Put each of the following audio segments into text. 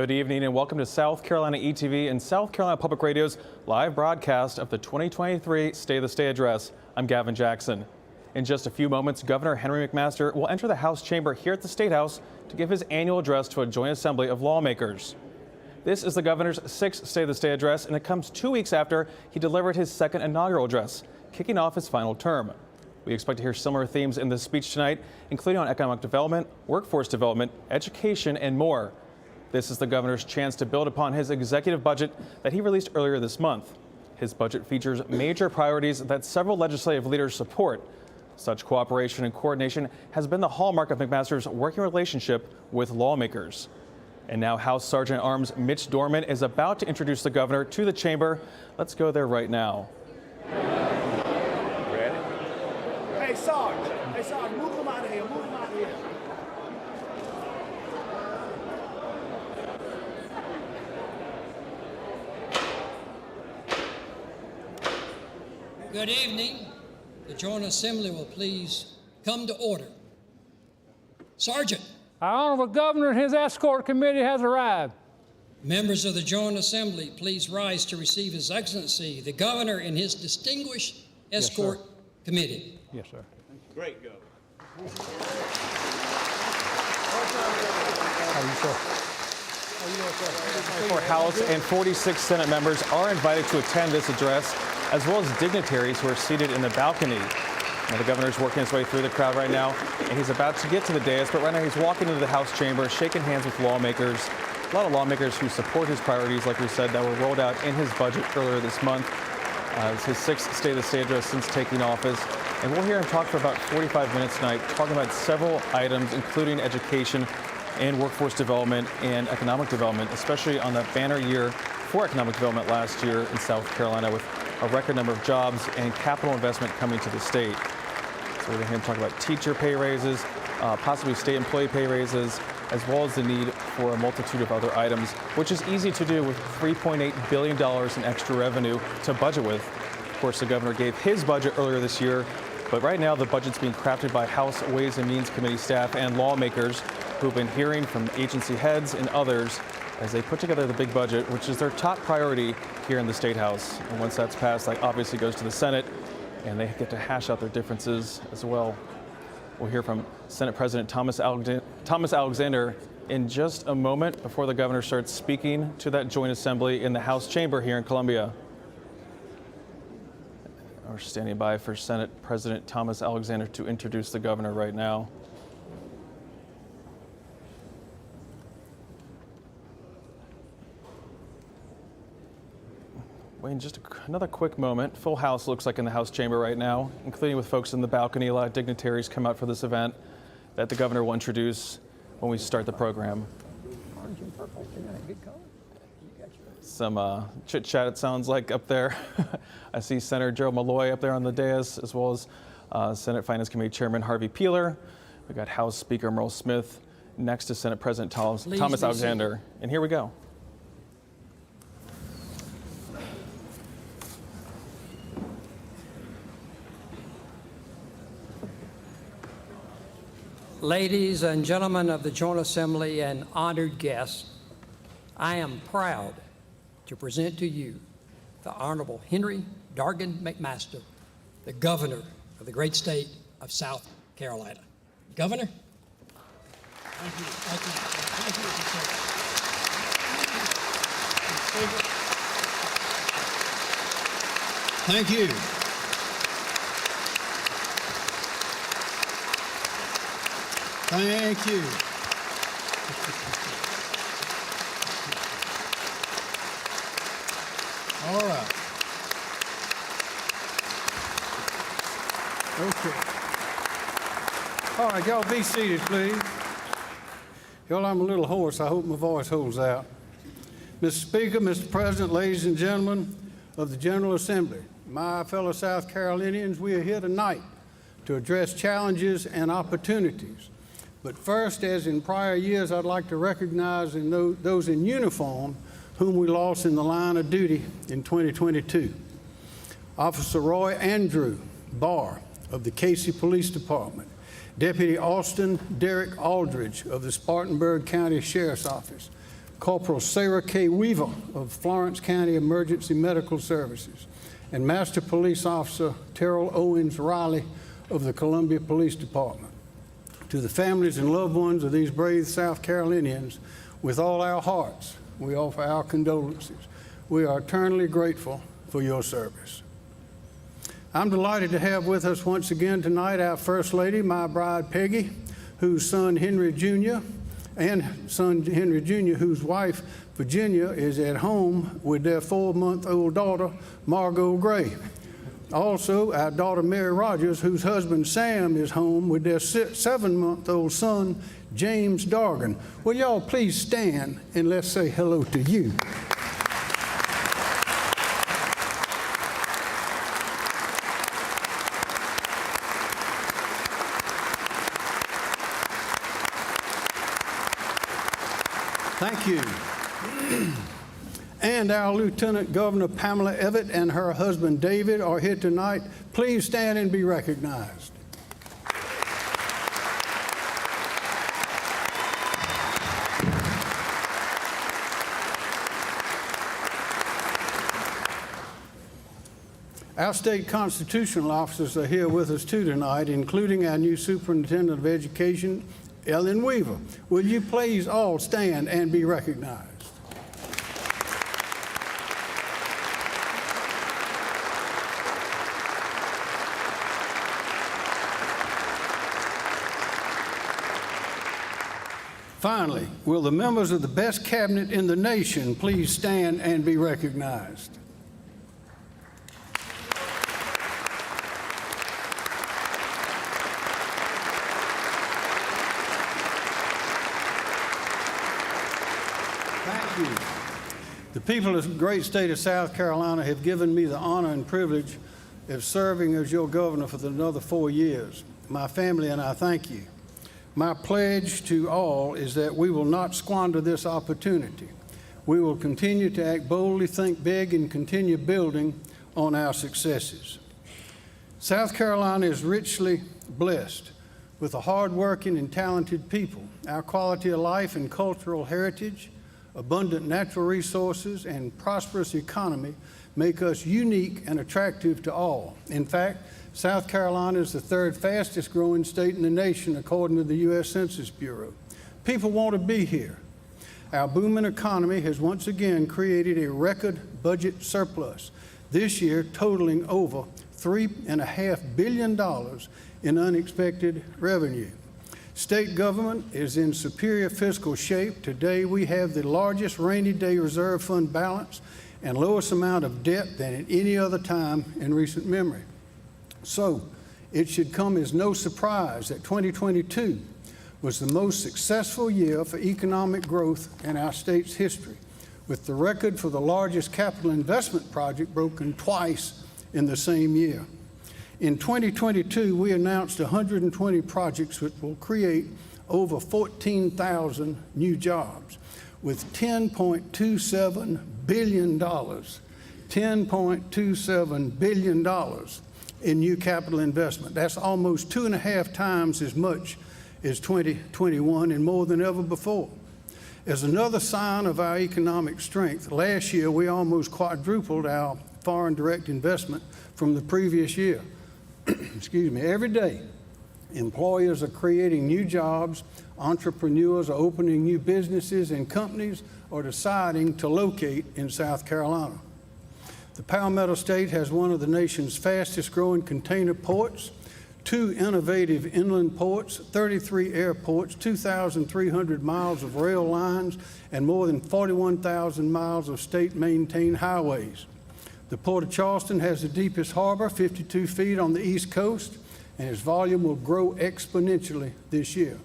Good evening and welcome to South Carolina ETV and South Carolina Public Radio's live broadcast of the 2023 State of the State Address. I'm Gavin Jackson. In just a few moments, Governor Henry McMaster will enter the House chamber here at the Statehouse to give his annual address to a joint assembly of lawmakers. This is the governor's sixth State of the State address, and it comes 2 weeks after he delivered his second inaugural address, kicking off his final term. We expect to hear similar themes in this speech tonight, including on economic development, workforce development, education, and more. This is the governor's chance to build upon his executive budget that he released earlier this month. His budget features major priorities that several legislative leaders support. Such cooperation and coordination has been the hallmark of McMaster's working relationship with lawmakers. And now House Sergeant at Arms Mitch Dorman is about to introduce the governor to the chamber. Let's go there right now. Ready? Hey, Sarge, move them out of here, Good evening. The Joint Assembly will please come to order. Sergeant. Our Honorable Governor and his escort committee has arrived. Members of the Joint Assembly, please rise to receive His Excellency, the Governor and his distinguished escort committee. Yes, sir. Great, Governor. For House and 46 Senate members are invited to attend this address, as well as dignitaries who are seated in the balcony. Now, the governor's working his way through the crowd right now, and he's about to get to the dais, but right now he's walking into the House chamber, shaking hands with lawmakers. A lot of lawmakers who support his priorities, like we said, that were rolled out in his budget earlier this month. It's his sixth State of the State address since taking office. And we'll hear him talk for about 45 minutes tonight, talking about several items, including education and workforce development and economic development, especially on the banner year for economic development last year in South Carolina, with a record number of jobs and capital investment coming to the state. So we're going to hear him talk about teacher pay raises, possibly state employee pay raises, as well as the need for a multitude of other items, which is easy to do with $3.8 billion in extra revenue to budget with. Of course, the governor gave his budget earlier this year, but right now the budget's being crafted by House Ways and Means Committee staff and lawmakers who've been hearing from agency heads and others as they put together the big budget, which is their top priority here in the State House. And once that's passed, that obviously goes to the Senate, and they get to hash out their differences as well. We'll hear from Senate President Thomas Alexander in just a moment before the governor starts speaking to that joint assembly in the House chamber here in Columbia. We're standing by for Senate President Thomas Alexander to introduce the governor right now. Wait, just another quick moment. Full house looks like in the House chamber right now, including with folks in the balcony. A lot of dignitaries come out for this event that the governor will introduce when we start the program. Some chit chat, it sounds like, up there. I see Senator Gerald Malloy up there on the dais, as well as Senate Finance Committee Chairman Harvey Peeler. We got House Speaker Merle Smith next to Senate President Thomas Alexander. And here we go. Ladies and gentlemen of the Joint Assembly and honored guests, I am proud to present to you the Honorable Henry Dargan McMaster, the Governor of the great state of South Carolina. Governor? Thank you. Thank you. Thank you. All right. Okay. All right, y'all be seated, please. Y'all, I'm a little hoarse. I hope my voice holds out. Mr. Speaker, Mr. President, ladies and gentlemen of the General Assembly, my fellow South Carolinians, we are here tonight to address challenges and opportunities. But first, as in prior years, I'd like to recognize those in uniform whom we lost in the line of duty in 2022. Officer Roy Andrew Barr of the Casey Police Department, Deputy Austin Derek Aldridge of the Spartanburg County Sheriff's Office, Corporal Sarah K. Weaver of Florence County Emergency Medical Services, and Master Police Officer Terrell Owens Riley of the Columbia Police Department. To the families and loved ones of these brave South Carolinians, with all our hearts, we offer our condolences. We are eternally grateful for your service. I'm delighted to have with us once again tonight our First Lady, my bride Peggy, whose son Henry Jr., whose wife Virginia is at home with their 4-month-old daughter, Margot Gray. Also, our daughter Mary Rogers, whose husband Sam is home with their 7-month-old son, James Dargan. Will y'all please stand and let's say hello to you. Thank you. And our Lieutenant Governor Pamela Evett and her husband David are here tonight. Please stand and be recognized. Our state constitutional officers are here with us too tonight, including our new Superintendent of Education, Ellen Weaver. Will you please all stand and be recognized? Finally, will the members of the best cabinet in the nation please stand and be recognized? Thank you. The people of the great state of South Carolina have given me the honor and privilege of serving as your governor for another 4 years. My family and I thank you. My pledge to all is that we will not squander this opportunity. We will continue to act boldly, think big, and continue building on our successes. South Carolina is richly blessed with a hardworking and talented people. Our quality of life and cultural heritage, abundant natural resources, and prosperous economy make us unique and attractive to all. In fact, South Carolina is the 3rd fastest growing state in the nation, according to the U.S. Census Bureau. People want to be here. Our booming economy has once again created a record budget surplus, this year totaling over $3.5 billion in unexpected revenue. State government is in superior fiscal shape. Today, we have the largest rainy day reserve fund balance and lowest amount of debt than at any other time in recent memory. So, it should come as no surprise that 2022 was the most successful year for economic growth in our state's history, with the record for the largest capital investment project broken twice in the same year. In 2022, we announced 120 projects which will create over 14,000 new jobs, with $10.27 billion, $10.27 billion in new capital investment. That's almost 2.5 times as much as 2021 and more than ever before. As another sign of our economic strength, last year we almost quadrupled our foreign direct investment from the previous year. Excuse me. Every day, employers are creating new jobs, entrepreneurs are opening new businesses, and companies are deciding to locate in South Carolina. The Palmetto State has one of the nation's fastest growing container ports, 2 innovative inland ports, 33 airports, 2,300 miles of rail lines, and more than 41,000 miles of state-maintained highways. The Port of Charleston has the deepest harbor, 52 feet on the East Coast, and its volume will grow exponentially this year.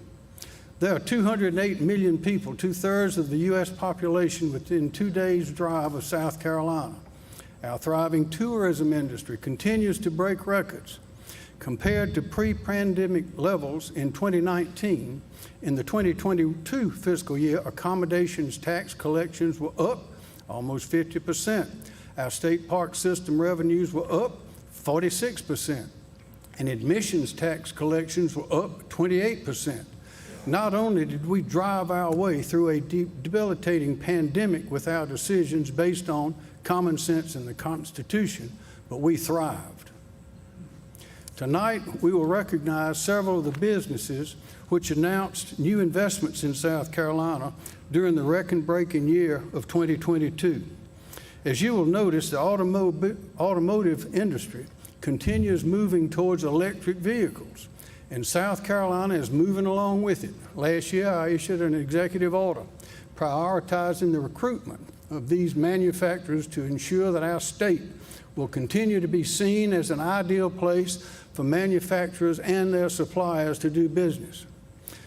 There are 208 million people, 2/3 of the U.S. population, within 2 days' drive of South Carolina. Our thriving tourism industry continues to break records. Compared to pre-pandemic levels in 2019, in the 2022 fiscal year, accommodations tax collections were up almost 50%. Our state park system revenues were up 46%, and admissions tax collections were up 28%. Not only did we drive our way through a debilitating pandemic with our decisions based on common sense and the Constitution, but we thrived. Tonight, we will recognize several of the businesses which announced new investments in South Carolina during the record-breaking year of 2022. As you will notice, the automotive industry continues moving towards electric vehicles, and South Carolina is moving along with it. Last year, I issued an executive order prioritizing the recruitment of these manufacturers to ensure that our state will continue to be seen as an ideal place for manufacturers and their suppliers to do business.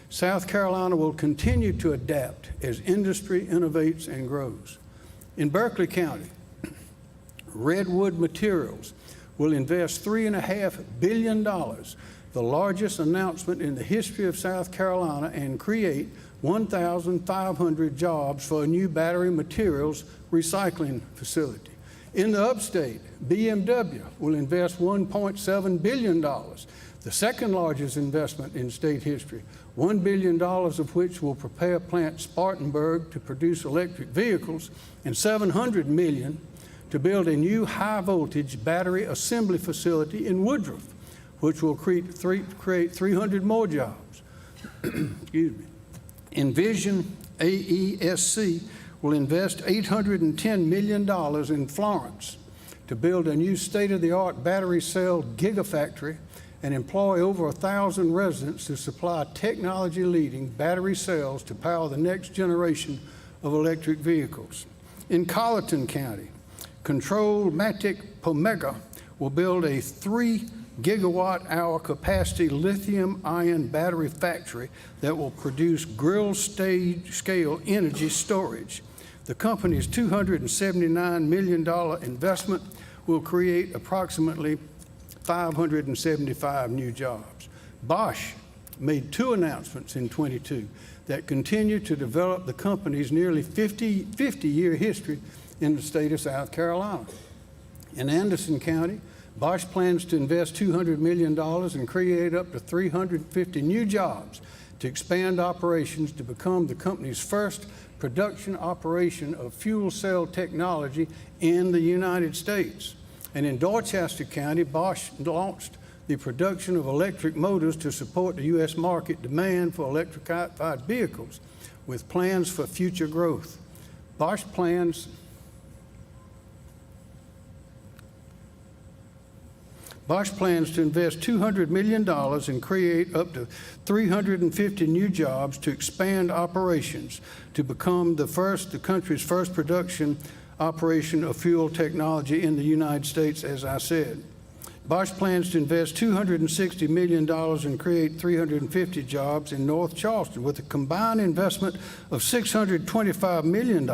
South Carolina will continue to adapt as industry innovates and grows. In Berkeley County, Redwood Materials will invest $3.5 billion, the largest announcement in the history of South Carolina, and create 1,500 jobs for a new battery materials recycling facility. In the upstate, BMW will invest $1.7 billion, the second largest investment in state history, $1 billion of which will prepare plant Spartanburg to produce electric vehicles, and $700 million to build a new high-voltage battery assembly facility in Woodruff, which will create 300 more jobs. Excuse me. Envision AESC will invest $810 million in Florence to build a new state-of-the-art battery cell gigafactory and employ over 1,000 residents to supply technology-leading battery cells to power the next generation of electric vehicles. In Colleton County, Control Matic Pomega will build a 3 gigawatt-hour capacity lithium-ion battery factory that will produce grill-scale energy storage. The company's $279 million investment will create approximately 575 new jobs. Bosch made 2 announcements in 22 that continue to develop the company's nearly 50-year history in the state of South Carolina. In Anderson County, Bosch plans to invest $200 million and create up to 350 new jobs to expand operations to become the company's first production operation of fuel cell technology in the United States. And in Dorchester County, Bosch launched the production of electric motors to support the U.S. market demand for electrified vehicles, with plans for future growth. Bosch plans to invest $200 million and create up to 350 new jobs to expand operations to become the country's first production operation of fuel technology in the United States, as I said. Bosch plans to invest $260 million and create 350 jobs in North Charleston, with a combined investment of $625 million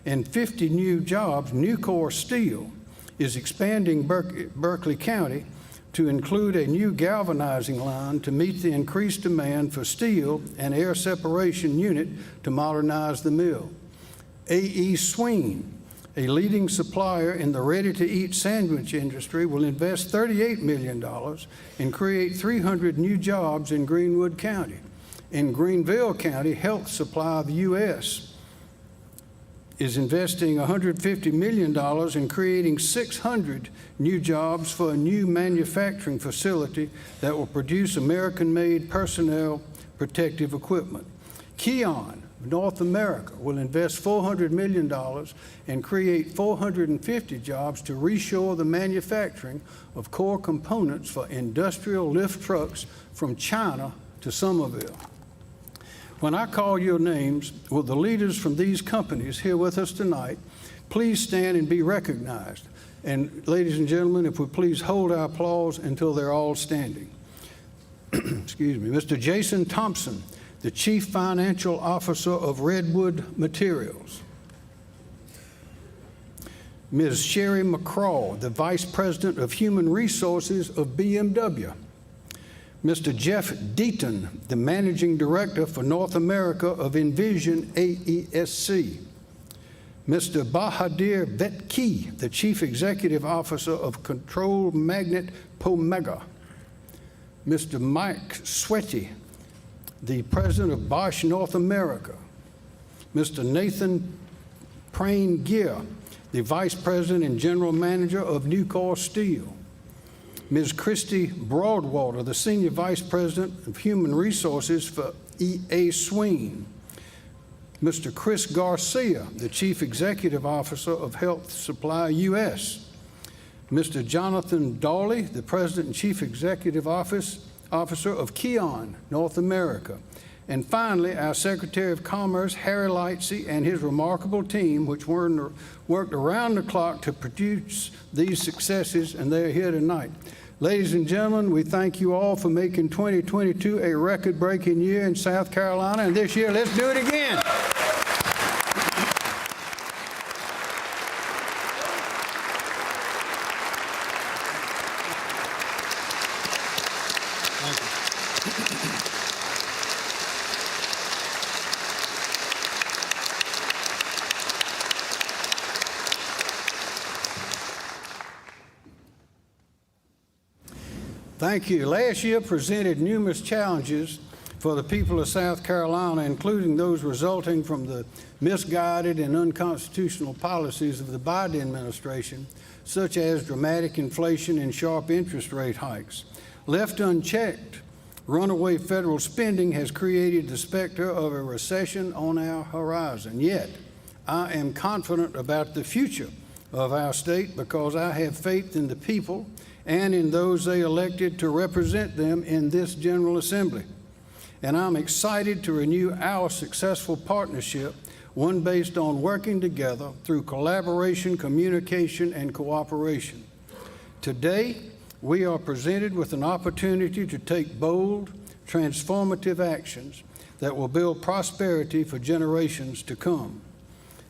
and 50 new jobs. Nucor Steel is expanding Berkeley County to include a new galvanizing line to meet the increased demand for steel and air separation unit to modernize the mill. A.E. Sween, a leading supplier in the ready-to-eat sandwich industry, will invest $38 million and create 300 new jobs in Greenwood County. In Greenville County, Health Supply of the U.S. is investing $150 million in creating 600 new jobs for a new manufacturing facility that will produce American-made personnel protective equipment. Keon North America will invest $400 million and create 450 jobs to reshore the manufacturing of core components for industrial lift trucks from China to Somerville. When I call your names, will the leaders from these companies here with us tonight please stand and be recognized? And ladies and gentlemen, if we please hold our applause until they're all standing. Excuse me. Mr. Jason Thompson, the Chief Financial Officer of Redwood Materials. Ms. Sherry McCraw, the Vice President of Human Resources of BMW. Mr. Jeff Deaton, the Managing Director for North America of Envision AESC. Mr. Bahadir Vetki, the Chief Executive Officer of Control Magnet Pomega. Mr. Mike Sweaty, the president of Bosch North America, Mr. Nathan Prain Gear, the vice president and general manager of Nucor Steel, Ms. Christy Broadwater, the senior vice president of human resources for EA Sween, Mr. Chris Garcia, the chief executive officer of Health Supply US, Mr. Jonathan Dawley, the president and chief executive officer of Keon North America, and finally, our Secretary of Commerce, Harry Lightsey, and his remarkable team, which worked around the clock to produce these successes, and they're here tonight. Ladies and gentlemen, we thank you all for making 2022 a record-breaking year in South Carolina, and this year, let's do it again. Thank you. Last year presented numerous challenges for the people of South Carolina, including those resulting from the misguided and unconstitutional policies of the Biden administration, such as dramatic inflation and sharp interest rate hikes. Left unchecked, runaway federal spending has created the specter of a recession on our horizon. Yet, I am confident about the future of our state because I have faith in the people and in those they elected to represent them in this General Assembly. And I'm excited to renew our successful partnership, one based on working together through collaboration, communication, and cooperation. Today, we are presented with an opportunity to take bold, transformative actions that will build prosperity for generations to come.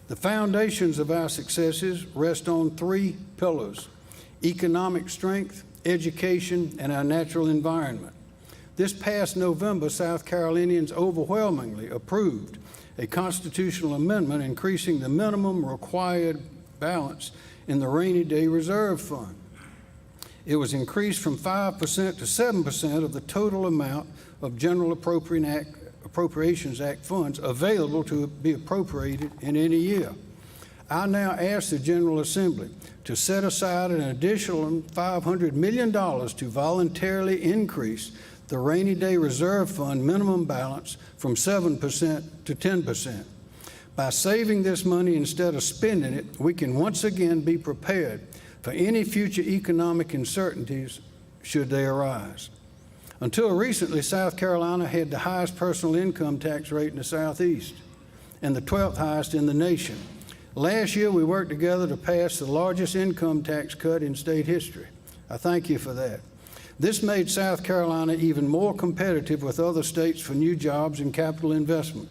The foundations of our successes rest on three pillars: economic strength, education, and our natural environment. This past November, South Carolinians overwhelmingly approved a constitutional amendment increasing the minimum required balance in the Rainy Day Reserve Fund. It was increased from 5% to 7% of the total amount of General Appropriations Act funds available to be appropriated in any year. I now ask the General Assembly to set aside an additional $500 million to voluntarily increase the Rainy Day Reserve Fund minimum balance from 7% to 10%. By saving this money instead of spending it, we can once again be prepared for any future economic uncertainties should they arise. Until recently, South Carolina had the highest personal income tax rate in the Southeast and the 12th highest in the nation. Last year, we worked together to pass the largest income tax cut in state history. I thank you for that. This made South Carolina even more competitive with other states for new jobs and capital investment.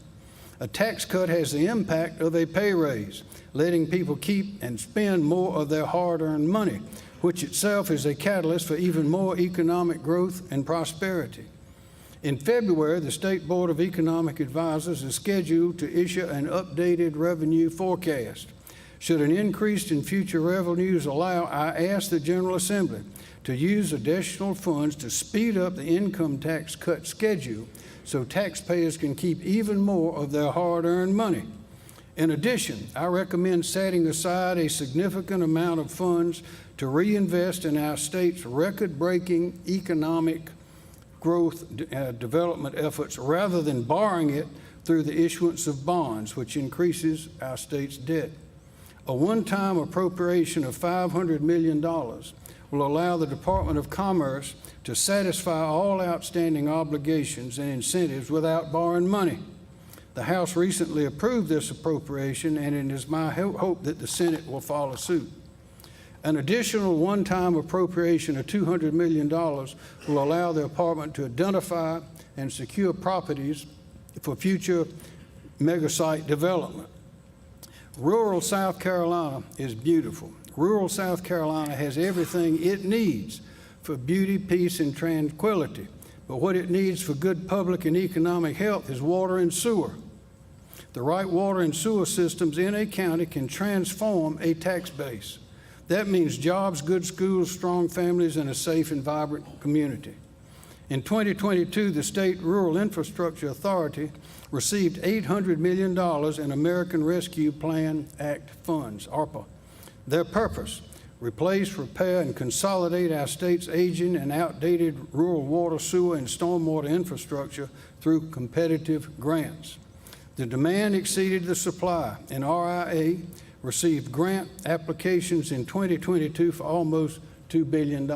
A tax cut has the impact of a pay raise, letting people keep and spend more of their hard-earned money, which itself is a catalyst for even more economic growth and prosperity. In February, the State Board of Economic Advisors is scheduled to issue an updated revenue forecast. Should an increase in future revenues allow, I ask the General Assembly to use additional funds to speed up the income tax cut schedule so taxpayers can keep even more of their hard-earned money. In addition, I recommend setting aside a significant amount of funds to reinvest in our state's record-breaking economic growth development efforts rather than borrowing it through the issuance of bonds, which increases our state's debt. A one-time appropriation of $500 million will allow the Department of Commerce to satisfy all outstanding obligations and incentives without borrowing money. The House recently approved this appropriation, and it is my hope that the Senate will follow suit. An additional one-time appropriation of $200 million will allow the department to identify and secure properties for future mega-site development. Rural South Carolina is beautiful. Rural South Carolina has everything it needs for beauty, peace, and tranquility. But what it needs for good public and economic health is water and sewer. The right water and sewer systems in a county can transform a tax base. That means jobs, good schools, strong families, and a safe and vibrant community. In 2022, the State Rural Infrastructure Authority received $800 million in American Rescue Plan Act funds, ARPA. Their purpose: replace, repair, and consolidate our state's aging and outdated rural water, sewer, and stormwater infrastructure through competitive grants. The demand exceeded the supply, and RIA received grant applications in 2022 for almost $2 billion,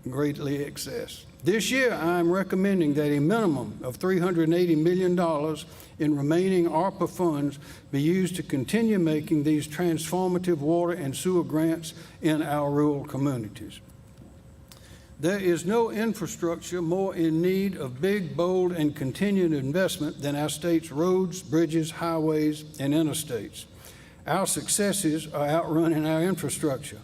greatly excess. This year, I'm recommending that a minimum of $380 million in remaining ARPA funds be used to continue making these transformative water and sewer grants in our rural communities. There is no infrastructure more in need of big, bold, and continued investment than our state's roads, bridges, highways, and interstates. Our successes are outrunning our infrastructure.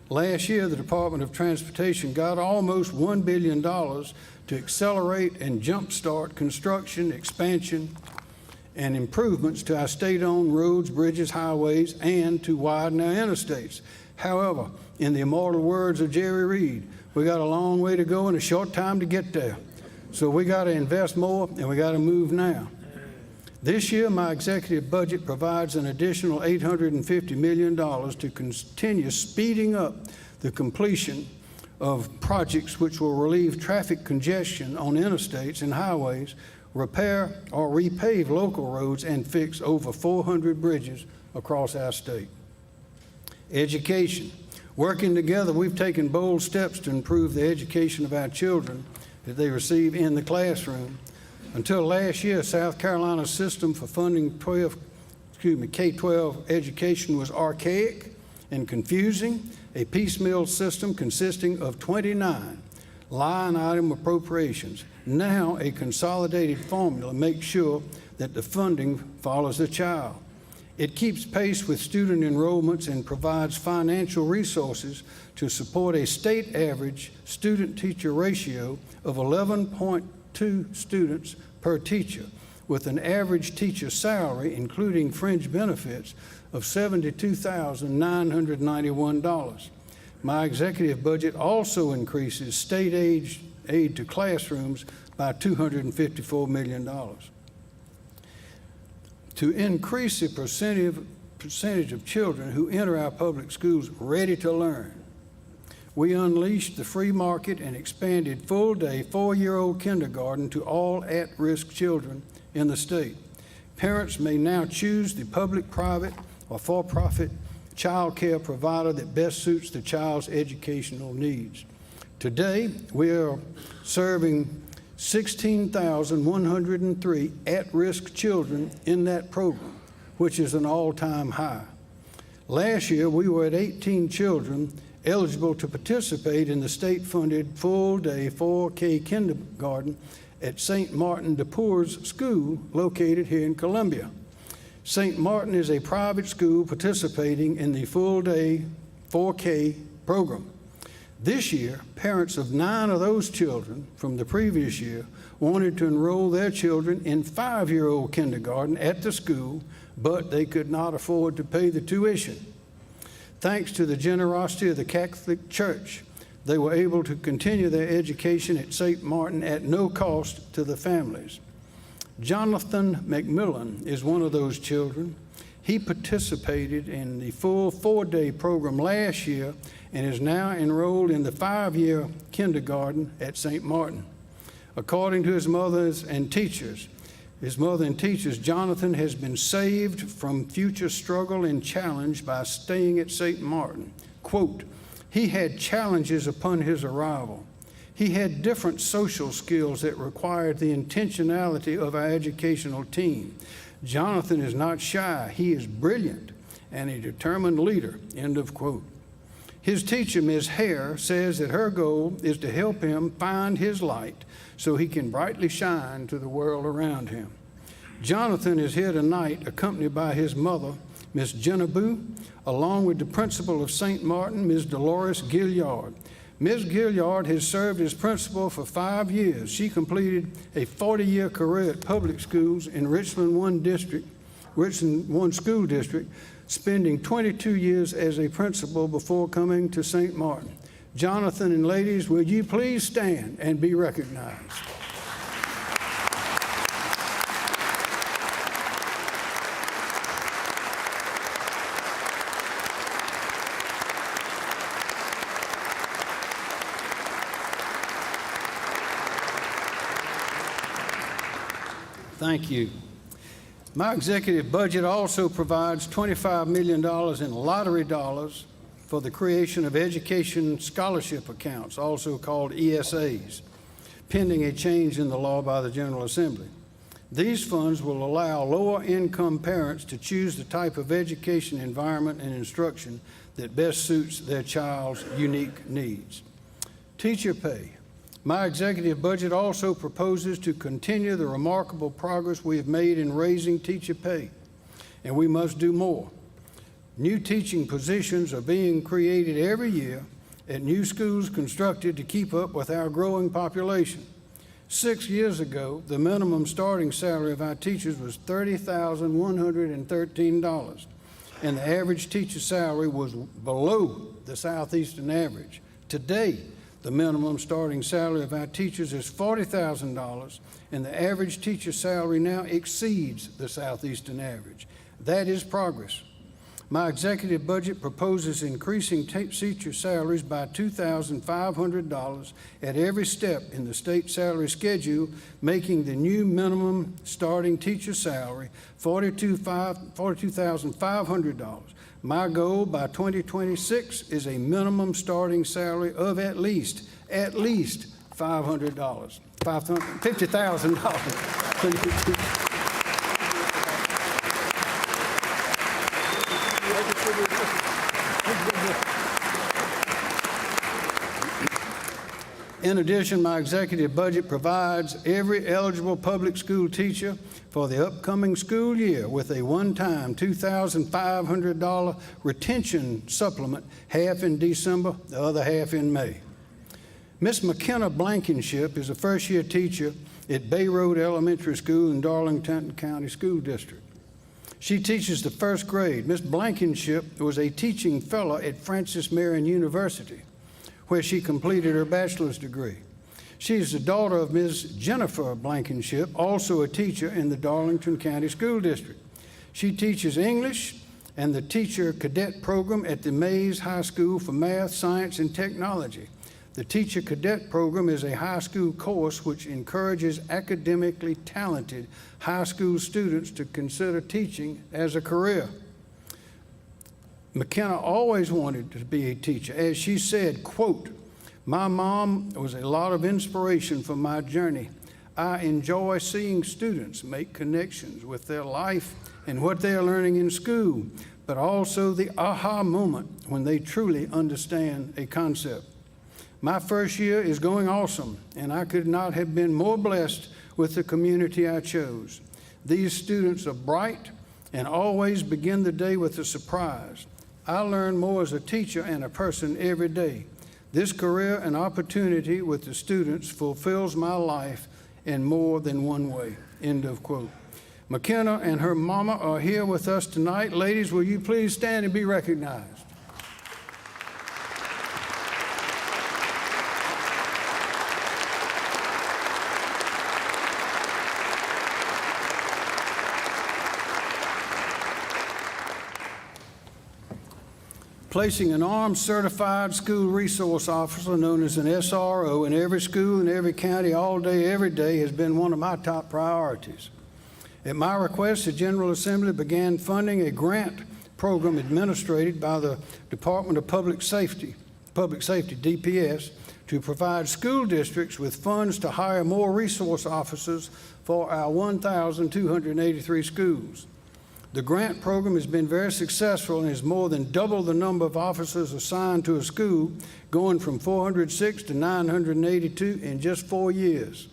Last year, the Department of Transportation got almost $1 billion to accelerate and jumpstart construction, expansion, and improvements to our state-owned roads, bridges, highways, and to widen our interstates. However, in the immortal words of Jerry Reed, we got a long way to go and a short time to get there. So we got to invest more, and we got to move now. This year, my executive budget provides an additional $850 million to continue speeding up the completion of projects which will relieve traffic congestion on interstates and highways, repair or repave local roads, and fix over 400 bridges across our state. Education. Working together, we've taken bold steps to improve the education of our children that they receive in the classroom. Until last year, South Carolina's system for funding K-12 education was archaic and confusing, a piecemeal system consisting of 29 line item appropriations. Now, a consolidated formula makes sure that the funding follows the child. It keeps pace with student enrollments and provides financial resources to support a state average student-teacher ratio of 11.2 students per teacher, with an average teacher salary, including fringe benefits, of $72,991. My executive budget also increases state aid to classrooms by $254 million. To increase the percentage of children who enter our public schools ready to learn, we unleashed the free market and expanded full-day 4-year-old kindergarten to all at-risk children in the state. Parents may now choose the public, private, or for-profit child care provider that best suits the child's educational needs. Today, we are serving 16,103 at-risk children in that program, which is an all-time high. Last year, we were at 18 children eligible to participate in the state-funded full-day 4K kindergarten at St. Martin de Porres School located here in Columbia. St. Martin is a private school participating in the full-day 4K program. This year, parents of 9 of those children from the previous year wanted to enroll their children in 5-year-old kindergarten at the school, but they could not afford to pay the tuition. Thanks to the generosity of the Catholic Church, they were able to continue their education at St. Martin at no cost to the families. Jonathan McMillan is one of those children. He participated in the full 4-day program last year and is now enrolled in the 5-year kindergarten at St. Martin. According to his mother and teachers, Jonathan has been saved from future struggle and challenge by staying at St. Martin. Quote, he had challenges upon his arrival. He had different social skills that required the intentionality of our educational team. Jonathan is not shy. He is brilliant and a determined leader, end of quote. His teacher, Ms. Hare, says that her goal is to help him find his light so he can brightly shine to the world around him. Jonathan is here tonight accompanied by his mother, Ms. Jenna Boo, along with the principal of St. Martin, Ms. Dolores Gilliard. Ms. Gilliard has served as principal for 5 years. She completed a 40-year career at public schools in Richland One School District, spending 22 years as a principal before coming to St. Martin. Jonathan and ladies, will you please stand and be recognized? Thank you. My executive budget also provides $25 million in lottery dollars for the creation of education scholarship accounts, also called ESAs, pending a change in the law by the General Assembly. These funds will allow lower-income parents to choose the type of education environment and instruction that best suits their child's unique needs. Teacher pay. My executive budget also proposes to continue the remarkable progress we have made in raising teacher pay, and we must do more. New teaching positions are being created every year at new schools constructed to keep up with our growing population. 6 years ago, the minimum starting salary of our teachers was $30,113, and the average teacher salary was below the Southeastern average. Today, the minimum starting salary of our teachers is $40,000, and the average teacher salary now exceeds the Southeastern average. That is progress. My executive budget proposes increasing teacher salaries by $2,500 at every step in the state salary schedule, making the new minimum starting teacher salary $42,500. My goal by 2026 is a minimum starting salary of at least $500, $50,000. In addition, my executive budget provides every eligible public school teacher for the upcoming school year with a one-time $2,500 retention supplement, half in December, the other half in May. Miss McKenna Blankenship is a first-year teacher at Bay Road Elementary School in Darlington County School District. She teaches the first grade. Miss Blankenship was a teaching fellow at Francis Marion University, where she completed her bachelor's degree. She is the daughter of Ms. Jennifer Blankenship, also a teacher in the Darlington County School District. She teaches English and the teacher cadet program at the Mays High School for Math, Science, and Technology. The teacher cadet program is a high school course which encourages academically talented high school students to consider teaching as a career. McKenna always wanted to be a teacher. As she said, quote, "My mom was a lot of inspiration for my journey. I enjoy seeing students make connections with their life and what they are learning in school, but also the aha moment when they truly understand a concept. My first year is going awesome, and I could not have been more blessed with the community I chose. These students are bright and always begin the day with a surprise. I learn more as a teacher and a person every day. This career and opportunity with the students fulfills my life in more than one way." End of quote. McKenna and her mama are here with us tonight. Ladies, will you please stand and be recognized? Placing an armed certified school resource officer known as an SRO in every school in every county all day, every day has been one of my top priorities. At my request, the General Assembly began funding a grant program administered by the Department of Public Safety, DPS, to provide school districts with funds to hire more resource officers for our 1,283 schools. The grant program has been very successful and has more than doubled the number of officers assigned to a school, going from 406 to 982 in just 4 years.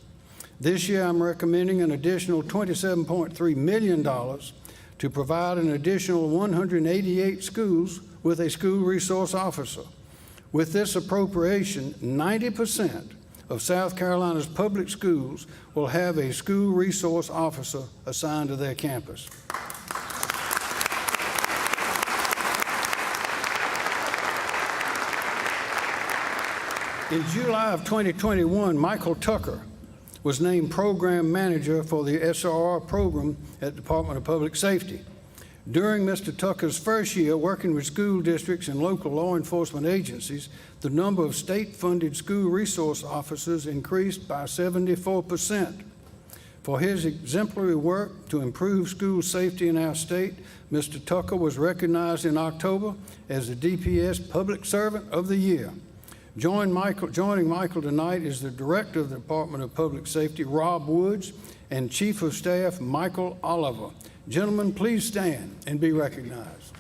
This year, I'm recommending an additional $27.3 million to provide an additional 188 schools with a school resource officer. With this appropriation, 90% of South Carolina's public schools will have a school resource officer assigned to their campus. In July of 2021, Michael Tucker was named Program Manager for the SRR program at the Department of Public Safety. During Mr. Tucker's first year working with school districts and local law enforcement agencies, the number of state-funded school resource officers increased by 74%. For his exemplary work to improve school safety in our state, Mr. Tucker was recognized in October as the DPS Public Servant of the Year. Joining Michael tonight is the Director of the Department of Public Safety, Rob Woods, and Chief of Staff, Michael Oliver. Gentlemen, please stand and be recognized.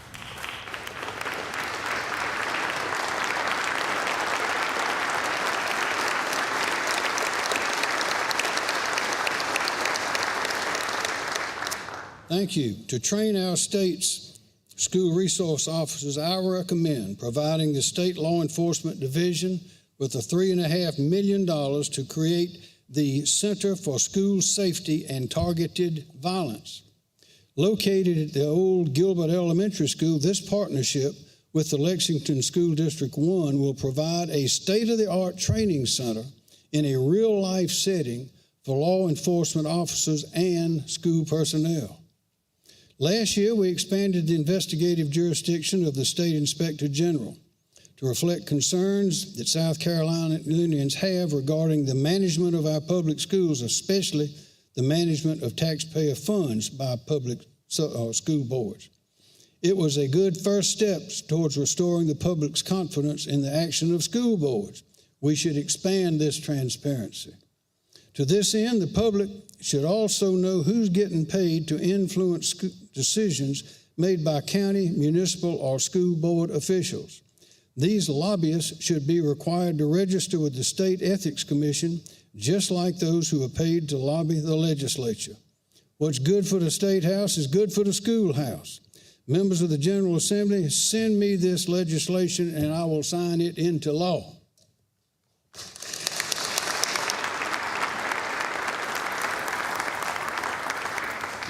Thank you. To train our state's school resource officers, I recommend providing the State Law Enforcement Division with $3.5 million to create the Center for School Safety and Targeted Violence. Located at the old Gilbert Elementary School, this partnership with the Lexington School District 1 will provide a state-of-the-art training center in a real-life setting for law enforcement officers and school personnel. Last year, we expanded the investigative jurisdiction of the State Inspector General to reflect concerns that South Carolinians have regarding the management of our public schools, especially the management of taxpayer funds by public school boards. It was a good first step towards restoring the public's confidence in the action of school boards. We should expand this transparency. To this end, the public should also know who's getting paid to influence decisions made by county, municipal, or school board officials. These lobbyists should be required to register with the State Ethics Commission, just like those who are paid to lobby the legislature. What's good for the State House is good for the schoolhouse. Members of the General Assembly, send me this legislation and I will sign it into law.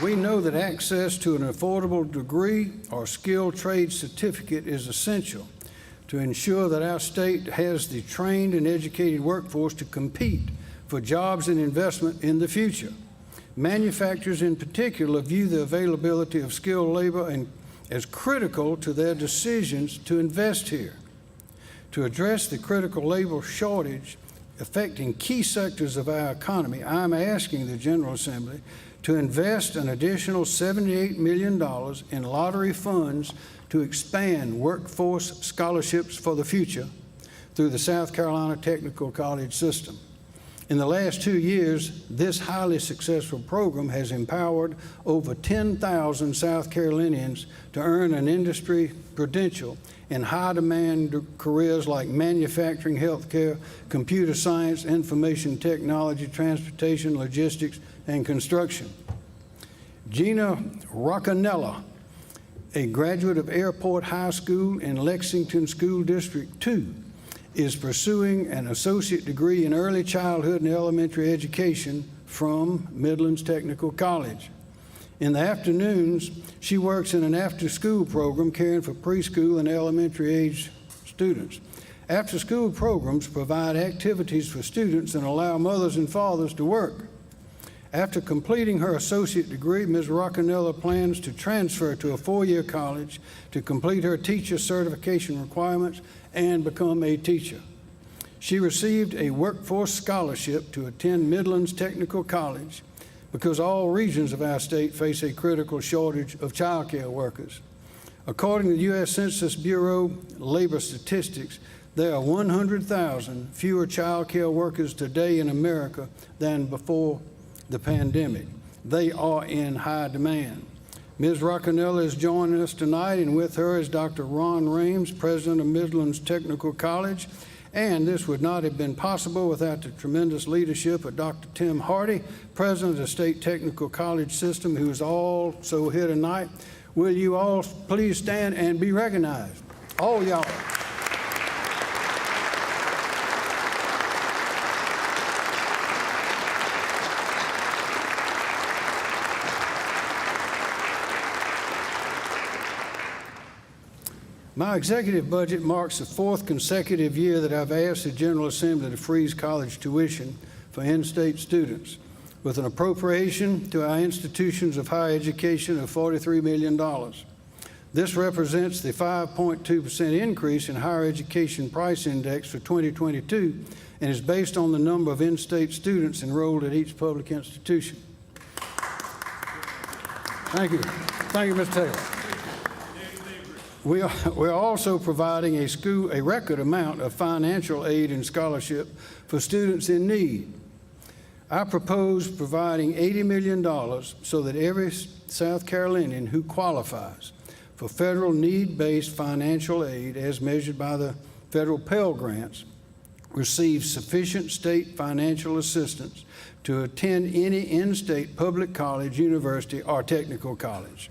We know that access to an affordable degree or skilled trade certificate is essential to ensure that our state has the trained and educated workforce to compete for jobs and investment in the future. Manufacturers in particular view the availability of skilled labor as critical to their decisions to invest here. To address the critical labor shortage affecting key sectors of our economy, I'm asking the General Assembly to invest an additional $78 million in lottery funds to expand workforce scholarships for the future through the South Carolina Technical College system. In the last 2 years, this highly successful program has empowered over 10,000 South Carolinians to earn an industry credential in high-demand careers like manufacturing, healthcare, computer science, information technology, transportation, logistics, and construction. Gina Roccanella, a graduate of Airport High School in Lexington School District 2, is pursuing an associate degree in early childhood and elementary education from Midlands Technical College. In the afternoons, she works in an after-school program caring for preschool and elementary age students. After-school programs provide activities for students and allow mothers and fathers to work. After completing her associate degree, Ms. Roccanella plans to transfer to a four-year college to complete her teacher certification requirements and become a teacher. She received a workforce scholarship to attend Midlands Technical College because all regions of our state face a critical shortage of child care workers. According to the U.S. Census Bureau labor statistics, there are 100,000 fewer child care workers today in America than before the pandemic. They are in high demand. Ms. Roccanella is joining us tonight, and with her is Dr. Ron Rames, president of Midlands Technical College. And this would not have been possible without the tremendous leadership of Dr. Tim Hardy, president of the State Technical College System, who is also here tonight. Will you all please stand and be recognized? All y'all. My executive budget marks the 4th consecutive year that I've asked the General Assembly to freeze college tuition for in-state students, with an appropriation to our institutions of higher education of $43 million. This represents the 5.2% increase in higher education price index for 2022 and is based on the number of in-state students enrolled at each public institution. Thank you. Thank you, Mr. Taylor. We are also providing a record amount of financial aid and scholarship for students in need. I propose providing $80 million so that every South Carolinian who qualifies for federal need-based financial aid as measured by the federal Pell Grants receives sufficient state financial assistance to attend any in-state public college, university, or technical college.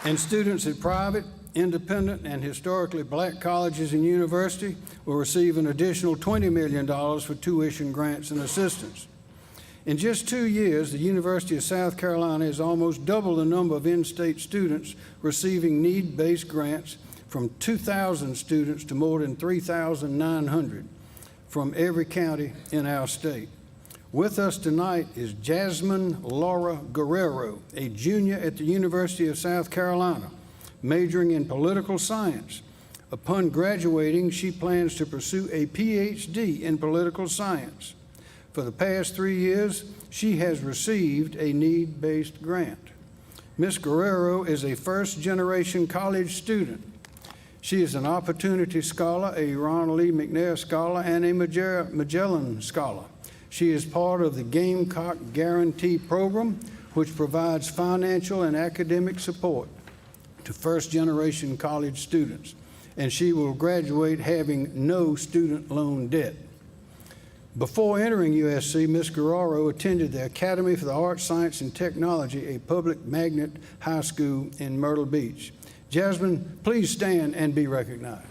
And students at private, independent, and historically black colleges and universities will receive an additional $20 million for tuition grants and assistance. In just 2 years, the University of South Carolina has almost doubled the number of in-state students receiving need-based grants from 2,000 students to more than 3,900 from every county in our state. With us tonight is Jasmine Laura Guerrero, a junior at the University of South Carolina, majoring in political science. Upon graduating, she plans to pursue a PhD in political science. For the past 3 years, she has received a need-based grant. Ms. Guerrero is a first-generation college student. She is an Opportunity Scholar, a Ronnie McMaster Scholar, and a Magellan Scholar. She is part of the Gamecock Guarantee Program, which provides financial and academic support to first-generation college students, and she will graduate having no student loan debt. Before entering USC, Ms. Guerrero attended the Academy for the Arts, Science, and Technology, a public magnet high school in Myrtle Beach. Jasmine, please stand and be recognized.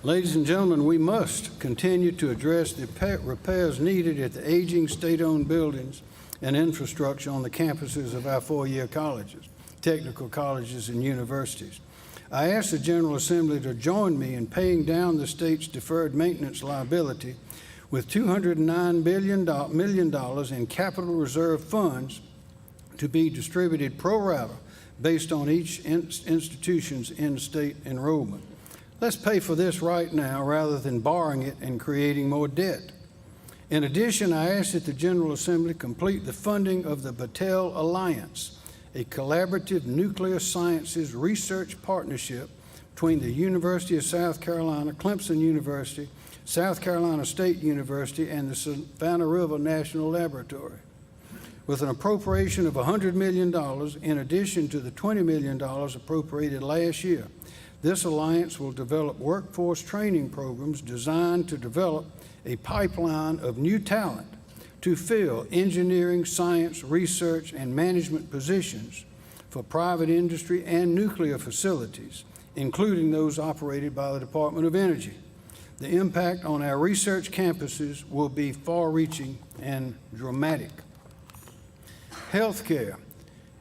Ladies and gentlemen, we must continue to address the repairs needed at the aging state-owned buildings and infrastructure on the campuses of our four-year colleges, technical colleges, and universities. I ask the General Assembly to join me in paying down the state's deferred maintenance liability with $209 million in capital reserve funds to be distributed pro rata based on each institution's in-state enrollment. Let's pay for this right now rather than borrowing it and creating more debt. In addition, I ask that the General Assembly complete the funding of the Battelle Alliance, a collaborative nuclear sciences research partnership between the University of South Carolina, Clemson University, South Carolina State University, and the Savannah River National Laboratory. With an appropriation of $100 million in addition to the $20 million appropriated last year, this alliance will develop workforce training programs designed to develop a pipeline of new talent to fill engineering, science, research, and management positions for private industry and nuclear facilities, including those operated by the Department of Energy. The impact on our research campuses will be far-reaching and dramatic. Healthcare.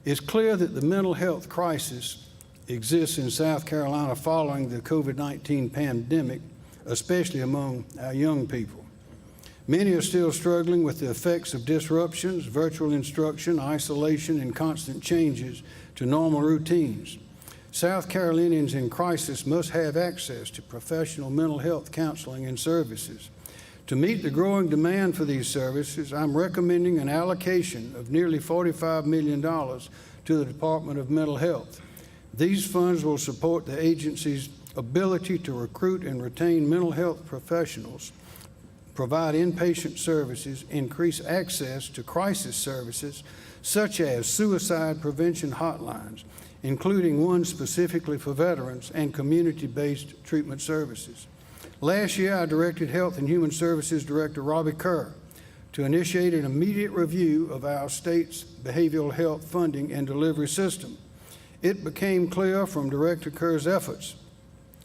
It's clear that the mental health crisis exists in South Carolina following the COVID-19 pandemic, especially among our young people. Many are still struggling with the effects of disruptions, virtual instruction, isolation, and constant changes to normal routines. South Carolinians in crisis must have access to professional mental health counseling and services. To meet the growing demand for these services, I'm recommending an allocation of nearly $45 million to the Department of Mental Health. These funds will support the agency's ability to recruit and retain mental health professionals, provide inpatient services, increase access to crisis services such as suicide prevention hotlines, including one specifically for veterans, and community-based treatment services. Last year, I directed Health and Human Services Director Robbie Kerr to initiate an immediate review of our state's behavioral health funding and delivery system. It became clear from Director Kerr's efforts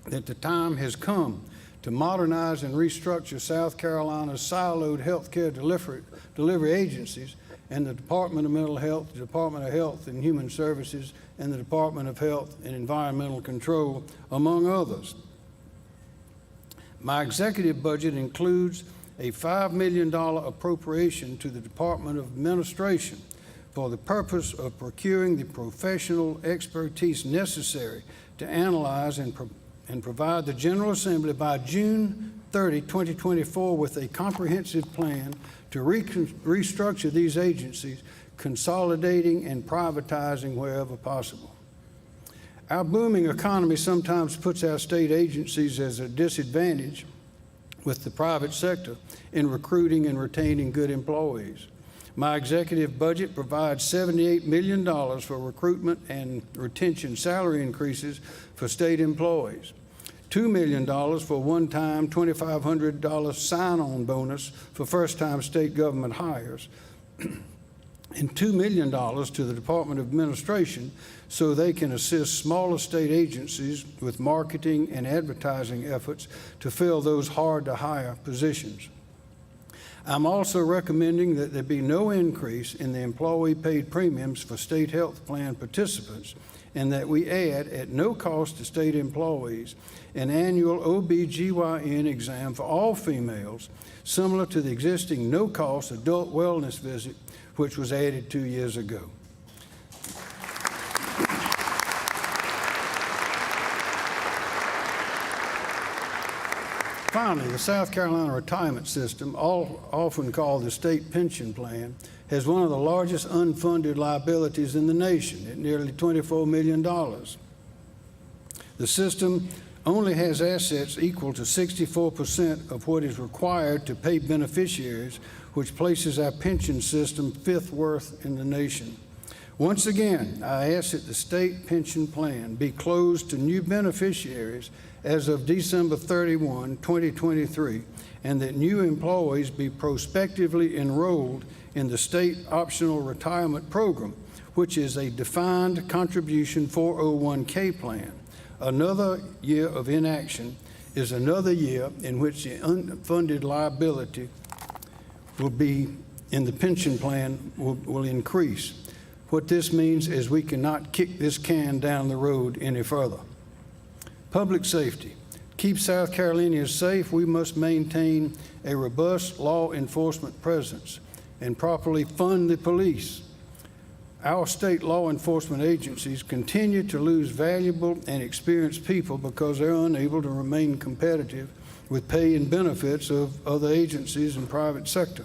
that the time has come to modernize and restructure South Carolina's siloed healthcare delivery agencies and the Department of Mental Health, the Department of Health and Human Services, and the Department of Health and Environmental Control, among others. My executive budget includes a $5 million appropriation to the Department of Administration for the purpose of procuring the professional expertise necessary to analyze and provide the General Assembly by June 30, 2024 with a comprehensive plan to restructure these agencies, consolidating and privatizing wherever possible. Our booming economy sometimes puts our state agencies at a disadvantage with the private sector in recruiting and retaining good employees. My executive budget provides $78 million for recruitment and retention salary increases for state employees, $2 million for one-time $2,500 sign-on bonus for first-time state government hires, and $2 million to the Department of Administration so they can assist smaller state agencies with marketing and advertising efforts to fill those hard-to-hire positions. I'm also recommending that there be no increase in the employee-paid premiums for state health plan participants, and that we add, at no cost to state employees, an annual OB/GYN exam for all females, similar to the existing no-cost adult wellness visit, which was added 2 years ago. Finally, the South Carolina retirement system, often called the state pension plan, has one of the largest unfunded liabilities in the nation at nearly $24 million. The system only has assets equal to 64% of what is required to pay beneficiaries, which places our pension system fifth worst in the nation. Once again, I ask that the state pension plan be closed to new beneficiaries as of December 31, 2023, and that new employees be prospectively enrolled in the state optional retirement program, which is a defined contribution 401k plan. Another year of inaction is another year in which the unfunded liability will be in the pension plan will increase. What this means is we cannot kick this can down the road any further. Public safety. Keep South Carolinians safe, we must maintain a robust law enforcement presence and properly fund the police. Our state law enforcement agencies continue to lose valuable and experienced people because they're unable to remain competitive with pay and benefits of other agencies and private sector.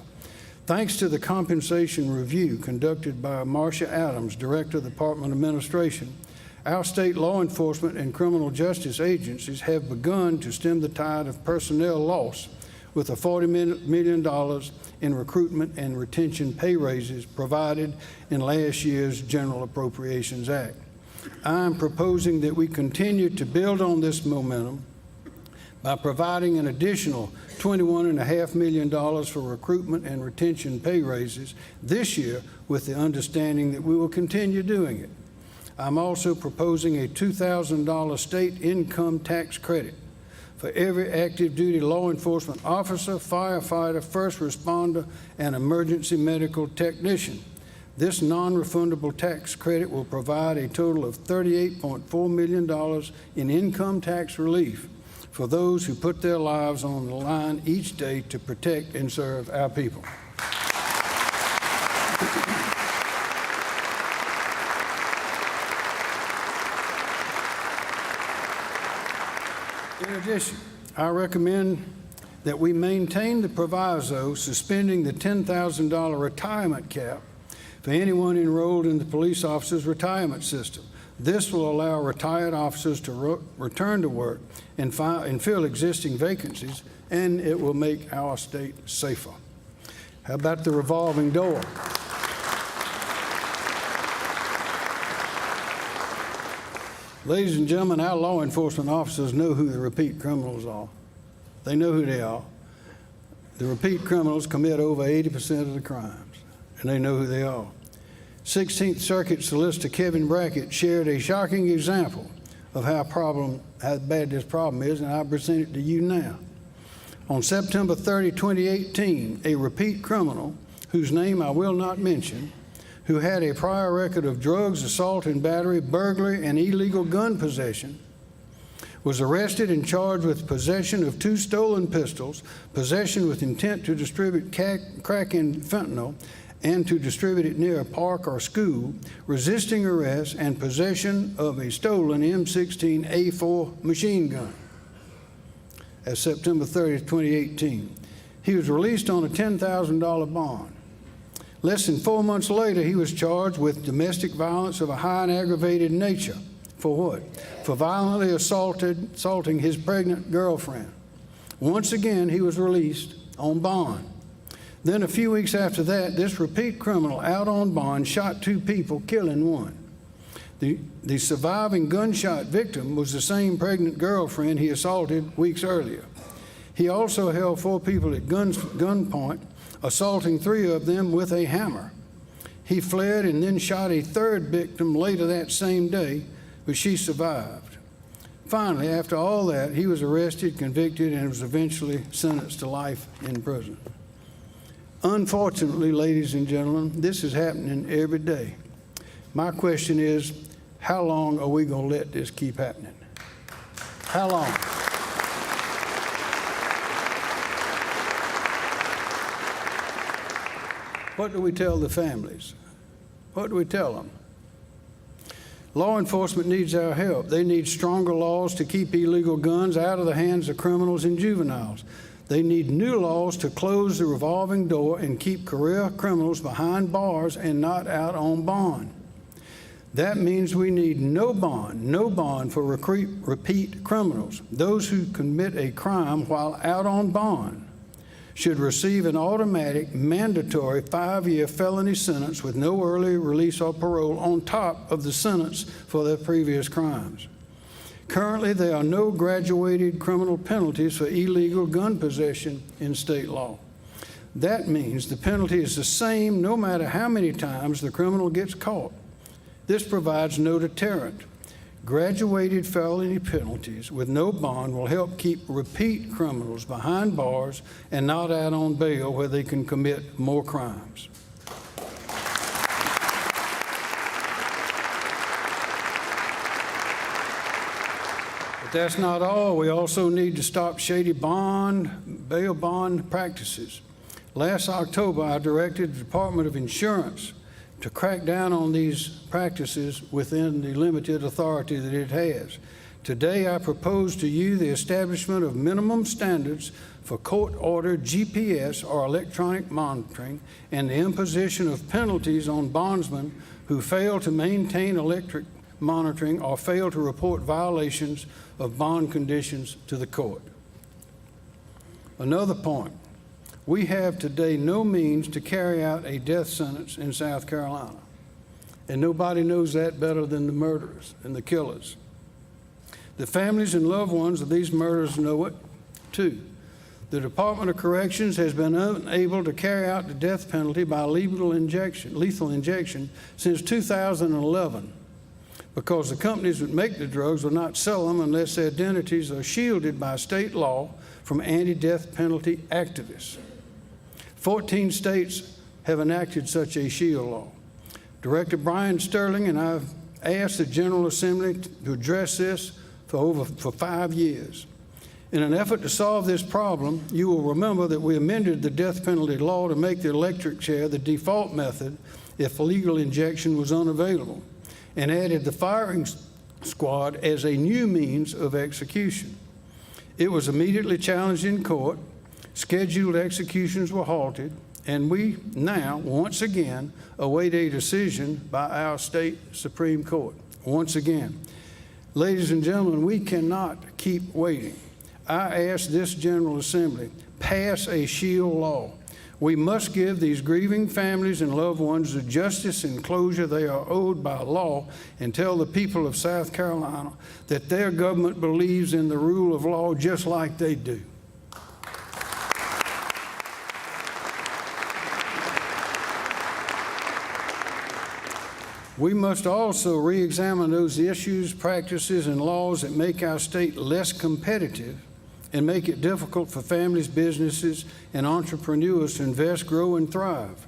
Thanks to the compensation review conducted by Marcia Adams, Director of the Department of Administration, our state law enforcement and criminal justice agencies have begun to stem the tide of personnel loss with a $40 million in recruitment and retention pay raises provided in last year's General Appropriations Act. I am proposing that we continue to build on this momentum by providing an additional $21.5 million for recruitment and retention pay raises this year, with the understanding that we will continue doing it. I'm also proposing a $2,000 state income tax credit for every active duty law enforcement officer, firefighter, first responder, and emergency medical technician. This non-refundable tax credit will provide a total of $38.4 million in income tax relief for those who put their lives on the line each day to protect and serve our people. In addition, I recommend that we maintain the proviso suspending the $10,000 retirement cap for anyone enrolled in the police officers' retirement system. This will allow retired officers to return to work and fill existing vacancies, and it will make our state safer. How about the revolving door? Ladies and gentlemen, our law enforcement officers know who the repeat criminals are. They know who they are. The repeat criminals commit over 80% of the crimes, and they know who they are. 16th Circuit Solicitor Kevin Brackett shared a shocking example of how bad this problem is, and I present it to you now. On September 30, 2018, a repeat criminal, whose name I will not mention, who had a prior record of drugs, assault and battery, burglary, and illegal gun possession, was arrested and charged with possession of 2 stolen pistols, possession with intent to distribute crack and fentanyl, and to distribute it near a park or school, resisting arrest, and possession of a stolen M16A4 machine gun. As September 30, 2018. He was released on a $10,000 bond. Less than 4 months later, he was charged with domestic violence of a high and aggravated nature. For what? For violently assaulting his pregnant girlfriend. Once again, he was released on bond. Then a few weeks after that, this repeat criminal out on bond shot 2 people, killing 1. The surviving gunshot victim was the same pregnant girlfriend he assaulted weeks earlier. He also held 4 people at gunpoint, assaulting 3 of them with a hammer. He fled and then shot a 3rd victim later that same day, but she survived. Finally, after all that, he was arrested, convicted, and was eventually sentenced to life in prison. Unfortunately, ladies and gentlemen, this is happening every day. My question is, how long are we going to let this keep happening? How long? What do we tell the families? What do we tell them? Law enforcement needs our help. They need stronger laws to keep illegal guns out of the hands of criminals and juveniles. They need new laws to close the revolving door and keep career criminals behind bars and not out on bond. That means we need no bond for repeat criminals. Those who commit a crime while out on bond should receive an automatic, mandatory 5-year felony sentence with no early release or parole on top of the sentence for their previous crimes. Currently, there are no graduated criminal penalties for illegal gun possession in state law. That means the penalty is the same no matter how many times the criminal gets caught. This provides no deterrent. Graduated felony penalties with no bond will help keep repeat criminals behind bars and not out on bail where they can commit more crimes. But that's not all. We also need to stop shady bail bond practices. Last October, I directed the Department of Insurance to crack down on these practices within the limited authority that it has. Today, I propose to you the establishment of minimum standards for court-ordered GPS or electronic monitoring and the imposition of penalties on bondsmen who fail to maintain electric monitoring or fail to report violations of bond conditions to the court. Another point. We have today no means to carry out a death sentence in South Carolina. And nobody knows that better than the murderers and the killers. The families and loved ones of these murderers know it, too. The Department of Corrections has been unable to carry out the death penalty by lethal injection since 2011 because the companies that make the drugs will not sell them unless their identities are shielded by state law from anti-death penalty activists. 14 states have enacted such a shield law. Director Brian Sterling and I have asked the General Assembly to address this for 5 years. In an effort to solve this problem, you will remember that we amended the death penalty law to make the electric chair the default method if legal injection was unavailable, and added the firing squad as a new means of execution. It was immediately challenged in court. Scheduled executions were halted, and we now, once again, await a decision by our state Supreme Court. Once again. Ladies and gentlemen, we cannot keep waiting. I ask this General Assembly, pass a shield law. We must give these grieving families and loved ones the justice and closure they are owed by law and tell the people of South Carolina that their government believes in the rule of law just like they do. We must also re-examine those issues, practices, and laws that make our state less competitive and make it difficult for families, businesses, and entrepreneurs to invest, grow, and thrive.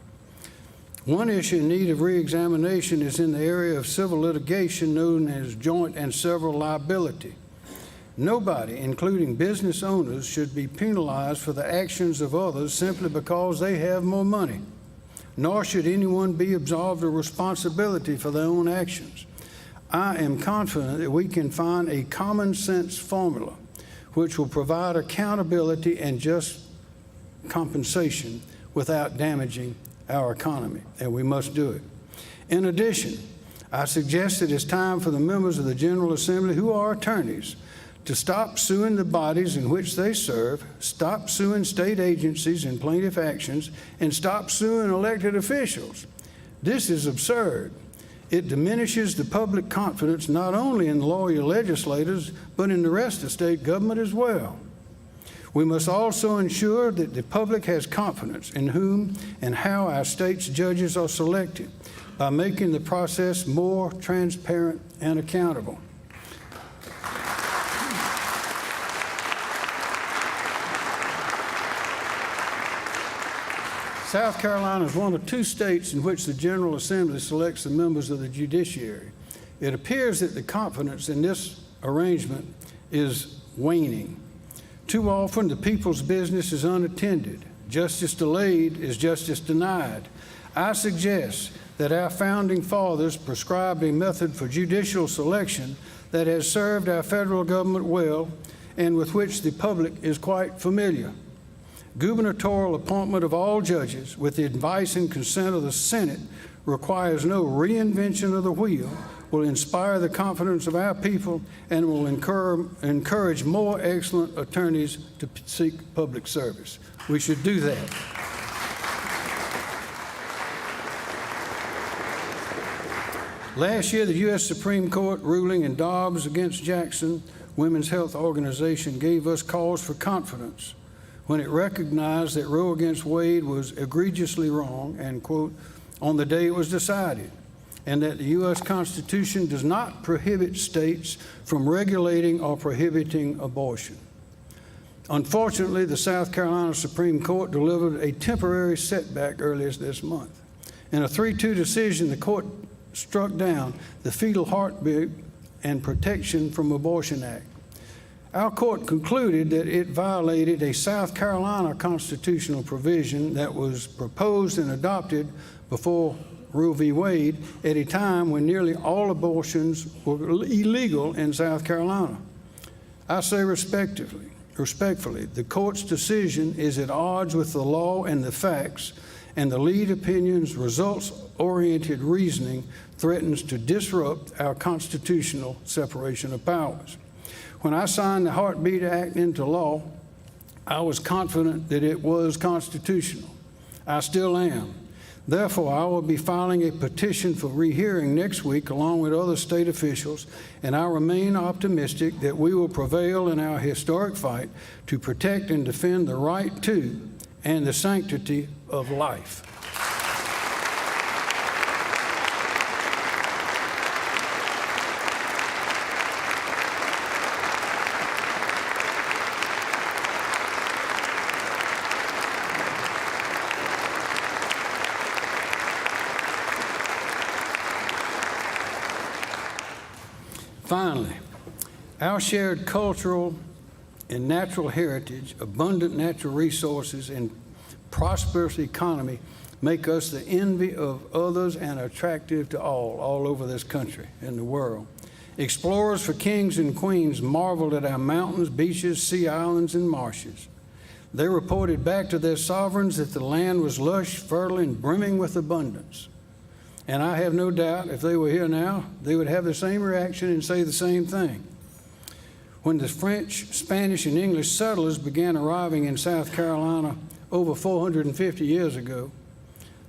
One issue in need of re-examination is in the area of civil litigation known as joint and several liability. Nobody, including business owners, should be penalized for the actions of others simply because they have more money, nor should anyone be absolved of responsibility for their own actions. I am confident that we can find a common sense formula which will provide accountability and just compensation without damaging our economy, and we must do it. In addition, I suggest that it's time for the members of the General Assembly who are attorneys to stop suing the bodies in which they serve, stop suing state agencies in plaintiff actions, and stop suing elected officials. This is absurd. It diminishes the public confidence not only in loyal legislators, but in the rest of state government as well. We must also ensure that the public has confidence in whom and how our state's judges are selected by making the process more transparent and accountable. South Carolina is one of 2 states in which the General Assembly selects the members of the judiciary. It appears that the confidence in this arrangement is waning. Too often, the people's business is unattended. Justice delayed is justice denied. I suggest that our founding fathers prescribed a method for judicial selection that has served our federal government well and with which the public is quite familiar. Gubernatorial appointment of all judges with the advice and consent of the Senate requires no reinvention of the wheel, will inspire the confidence of our people, and will encourage more excellent attorneys to seek public service. We should do that. Last year, the U.S. Supreme Court ruling in Dobbs against Jackson Women's Health Organization gave us cause for confidence when it recognized that Roe against Wade was egregiously wrong, and, quote, on the day it was decided, and that the U.S. Constitution does not prohibit states from regulating or prohibiting abortion. Unfortunately, the South Carolina Supreme Court delivered a temporary setback earlier this month. In a 3-2 decision, the court struck down the Fetal Heartbeat and Protection from Abortion Act. Our court concluded that it violated a South Carolina constitutional provision that was proposed and adopted before Roe v. Wade at a time when nearly all abortions were illegal in South Carolina. I say respectfully, the court's decision is at odds with the law and the facts, and the lead opinion's results-oriented reasoning threatens to disrupt our constitutional separation of powers. When I signed the Heartbeat Act into law, I was confident that it was constitutional. I still am. Therefore, I will be filing a petition for rehearing next week along with other state officials, and I remain optimistic that we will prevail in our historic fight to protect and defend the right to and the sanctity of life. Finally, our shared cultural and natural heritage, abundant natural resources, and prosperous economy make us the envy of others and attractive to all over this country and the world. Explorers for kings and queens marveled at our mountains, beaches, sea islands, and marshes. They reported back to their sovereigns that the land was lush, fertile, and brimming with abundance. And I have no doubt if they were here now, they would have the same reaction and say the same thing. When the French, Spanish, and English settlers began arriving in South Carolina over 450 years ago,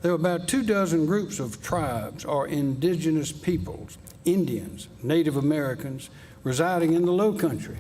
there were about 24 groups of tribes or indigenous peoples, Indians, Native Americans, residing in the Low Country.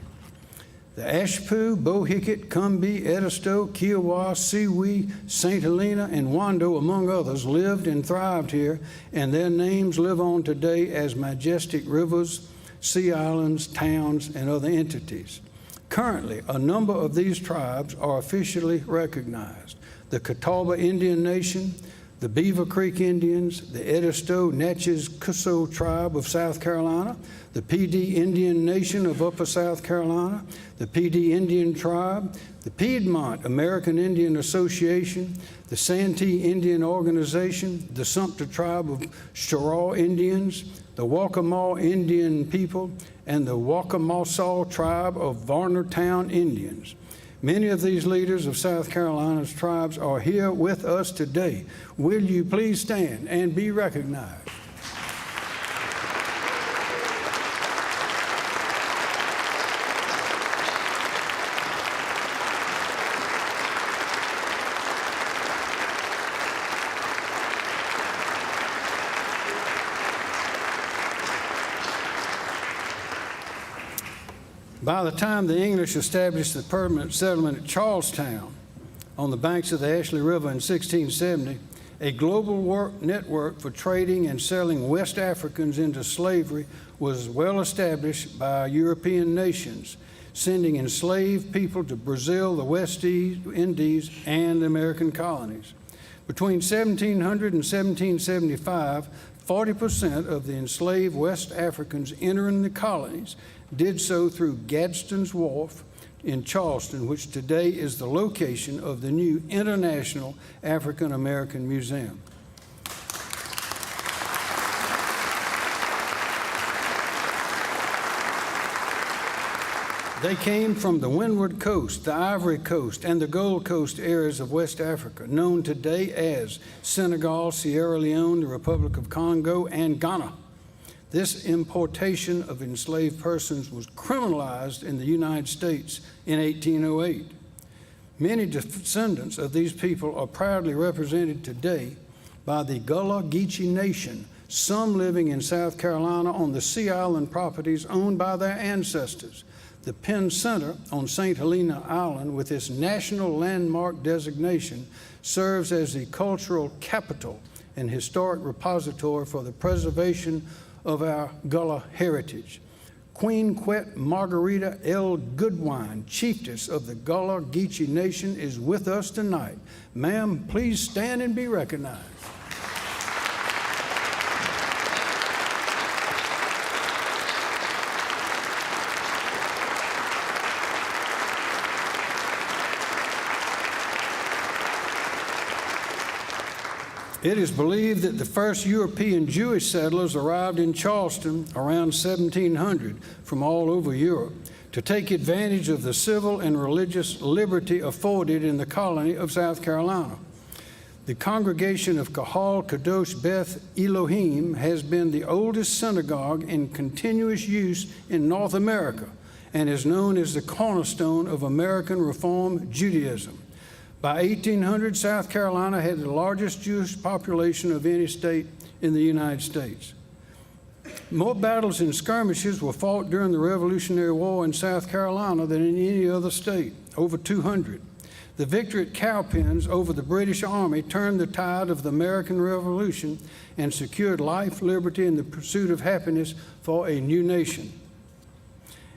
The Ashpoo, Bohicket, Cumbee, Edisto, Kiowa, Siwee, St. Helena, and Wando, among others, lived and thrived here, and their names live on today as majestic rivers, sea islands, towns, and other entities. Currently, a number of these tribes are officially recognized. The Catawba Indian Nation, the Beaver Creek Indians, the Edisto Natchez Cusco Tribe of South Carolina, the PD Indian Nation of Upper South Carolina, the PD Indian Tribe, the Piedmont American Indian Association, the Santee Indian Organization, the Sumter Tribe of Cheraw Indians, the Waccamaw Indian people, and the Waccamaw Tribe of Varnertown Indians. Many of these leaders of South Carolina's tribes are here with us today. Will you please stand and be recognized? By the time the English established the permanent settlement at Charlestown on the banks of the Ashley River in 1670, a global network for trading and selling West Africans into slavery was well established by European nations, sending enslaved people to Brazil, the West Indies, and the American colonies. Between 1700 and 1775, 40% of the enslaved West Africans entering the colonies did so through Gadsden's Wharf in Charleston, which today is the location of the new International African American Museum. They came from the Windward Coast, the Ivory Coast, and the Gold Coast areas of West Africa, known today as Senegal, Sierra Leone, the Republic of Congo, and Ghana. This importation of enslaved persons was criminalized in the United States in 1808. Many descendants of these people are proudly represented today by the Gullah Geechee Nation, some living in South Carolina on the Sea Island properties owned by their ancestors. The Penn Center on St. Helena Island, with its national landmark designation, serves as the cultural capital and historic repository for the preservation of our Gullah heritage. Queen Quet Margarita L. Goodwine, chiefess of the Gullah Geechee Nation, is with us tonight. Ma'am, please stand and be recognized. It is believed that the first European Jewish settlers arrived in Charleston around 1700 from all over Europe to take advantage of the civil and religious liberty afforded in the colony of South Carolina. The congregation of Kahal Kadosh Beth Elohim has been the oldest synagogue in continuous use in North America and is known as the cornerstone of American Reform Judaism. By 1800, South Carolina had the largest Jewish population of any state in the United States. More battles and skirmishes were fought during the Revolutionary War in South Carolina than in any other state, over 200. The victory at Cowpens over the British Army turned the tide of the American Revolution and secured life, liberty, and the pursuit of happiness for a new nation.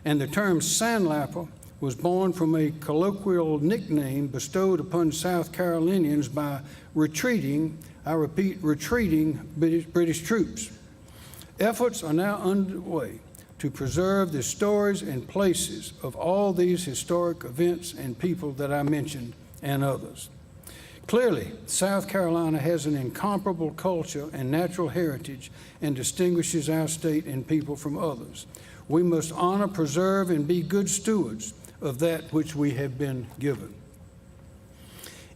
And the term sandlapper was born from a colloquial nickname bestowed upon South Carolinians by retreating, I repeat, retreating British troops. Efforts are now underway to preserve the stories and places of all these historic events and people that I mentioned and others. Clearly, South Carolina has an incomparable culture and natural heritage and distinguishes our state and people from others. We must honor, preserve, and be good stewards of that which we have been given.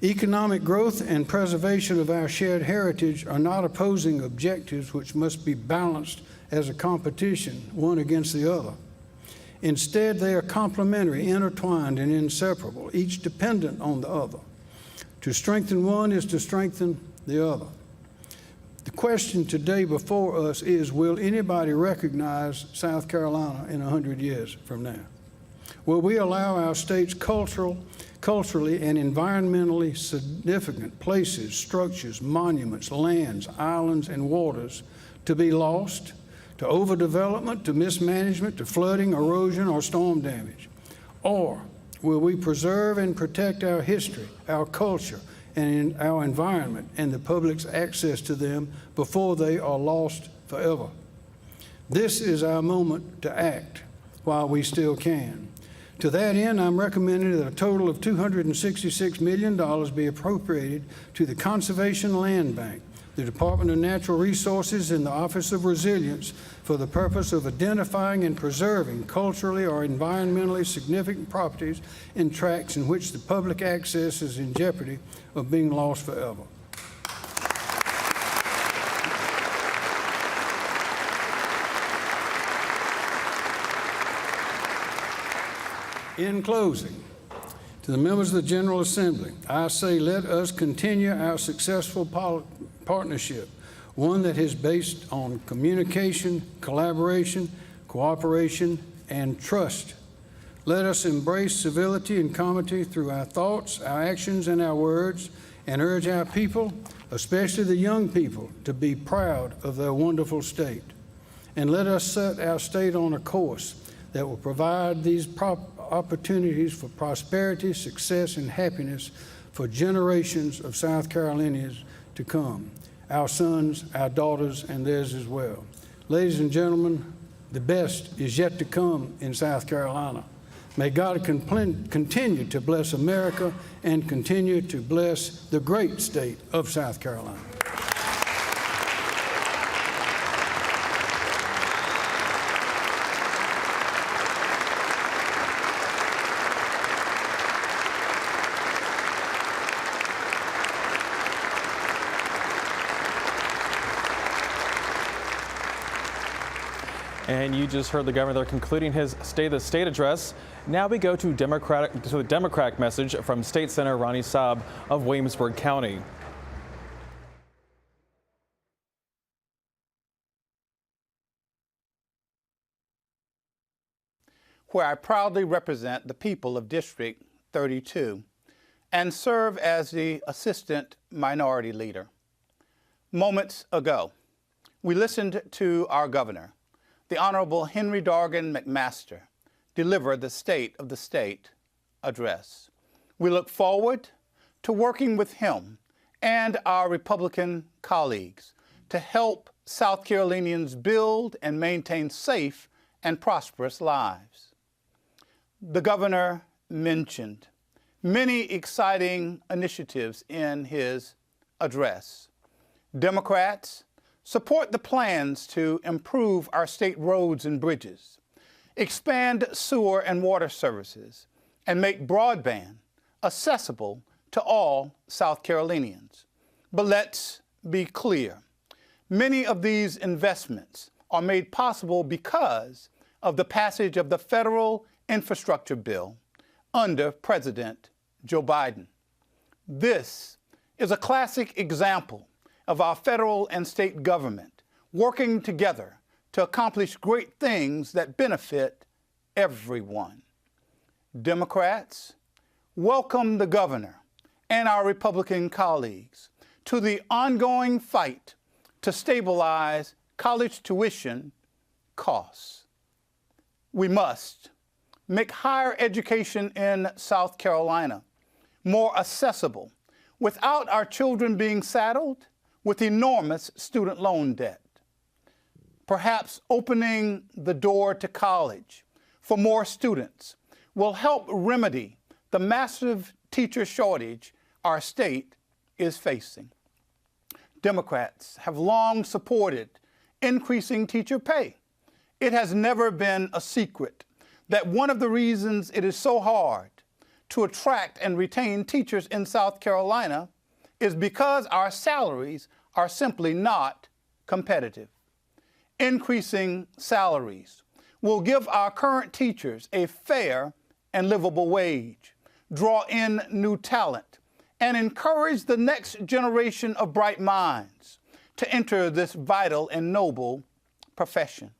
Economic growth and preservation of our shared heritage are not opposing objectives which must be balanced as a competition, one against the other. Instead, they are complementary, intertwined, and inseparable, each dependent on the other. To strengthen one is to strengthen the other. The question today before us is, will anybody recognize South Carolina in 100 years from now? Will we allow our state's culturally and environmentally significant places, structures, monuments, lands, islands, and waters to be lost to overdevelopment, to mismanagement, to flooding, erosion, or storm damage? Or will we preserve and protect our history, our culture, and our environment and the public's access to them before they are lost forever? This is our moment to act while we still can. To that end, I'm recommending that a total of $266 million be appropriated to the Conservation Land Bank, the Department of Natural Resources, and the Office of Resilience for the purpose of identifying and preserving culturally or environmentally significant properties and tracts in which the public access is in jeopardy of being lost forever. In closing, to the members of the General Assembly, I say let us continue our successful partnership, one that is based on communication, collaboration, cooperation, and trust. Let us embrace civility and comity through our thoughts, our actions, and our words, and urge our people, especially the young people, to be proud of their wonderful state. And let us set our state on a course that will provide these opportunities for prosperity, success, and happiness for generations of South Carolinians to come, our sons, our daughters, and theirs as well. Ladies and gentlemen, the best is yet to come in South Carolina. May God continue to bless America and continue to bless the great state of South Carolina. And you just heard the governor there concluding his State of the State address. Now we go to the Democratic message from State Senator Ronnie Sabb of Williamsburg County. Where I proudly represent the people of District 32 and serve as the Assistant Minority Leader. Moments ago, we listened to our governor, the Honorable Henry McMaster, deliver the State of the State address. We look forward to working with him and our Republican colleagues to help South Carolinians build and maintain safe and prosperous lives. The governor mentioned many exciting initiatives in his address. Democrats support the plans to improve our state roads and bridges, expand sewer and water services, and make broadband accessible to all South Carolinians. But let's be clear, many of these investments are made possible because of the passage of the federal infrastructure bill under President Joe Biden. This is a classic example of our federal and state government working together to accomplish great things that benefit everyone. Democrats, welcome the governor and our Republican colleagues to the ongoing fight to stabilize college tuition costs. We must make higher education in South Carolina more accessible without our children being saddled with enormous student loan debt. Perhaps opening the door to college for more students will help remedy the massive teacher shortage our state is facing. Democrats have long supported increasing teacher pay. It has never been a secret that one of the reasons it is so hard to attract and retain teachers in South Carolina is because our salaries are simply not competitive. Increasing salaries will give our current teachers a fair and livable wage, draw in new talent, and encourage the next generation of bright minds to enter this vital and noble profession.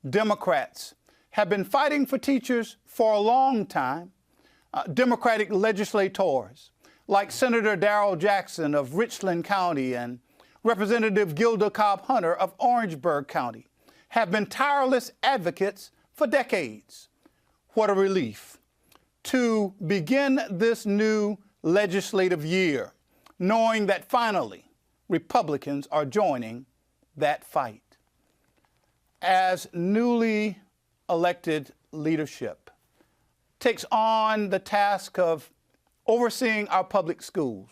Democrats have been fighting for teachers for a long time. Democratic legislators like Senator Darrell Jackson of Richland County and Representative Gilda Cobb-Hunter of Orangeburg County have been tireless advocates for decades. What a relief to begin this new legislative year, knowing that finally Republicans are joining that fight. As newly elected leadership takes on the task of overseeing our public schools,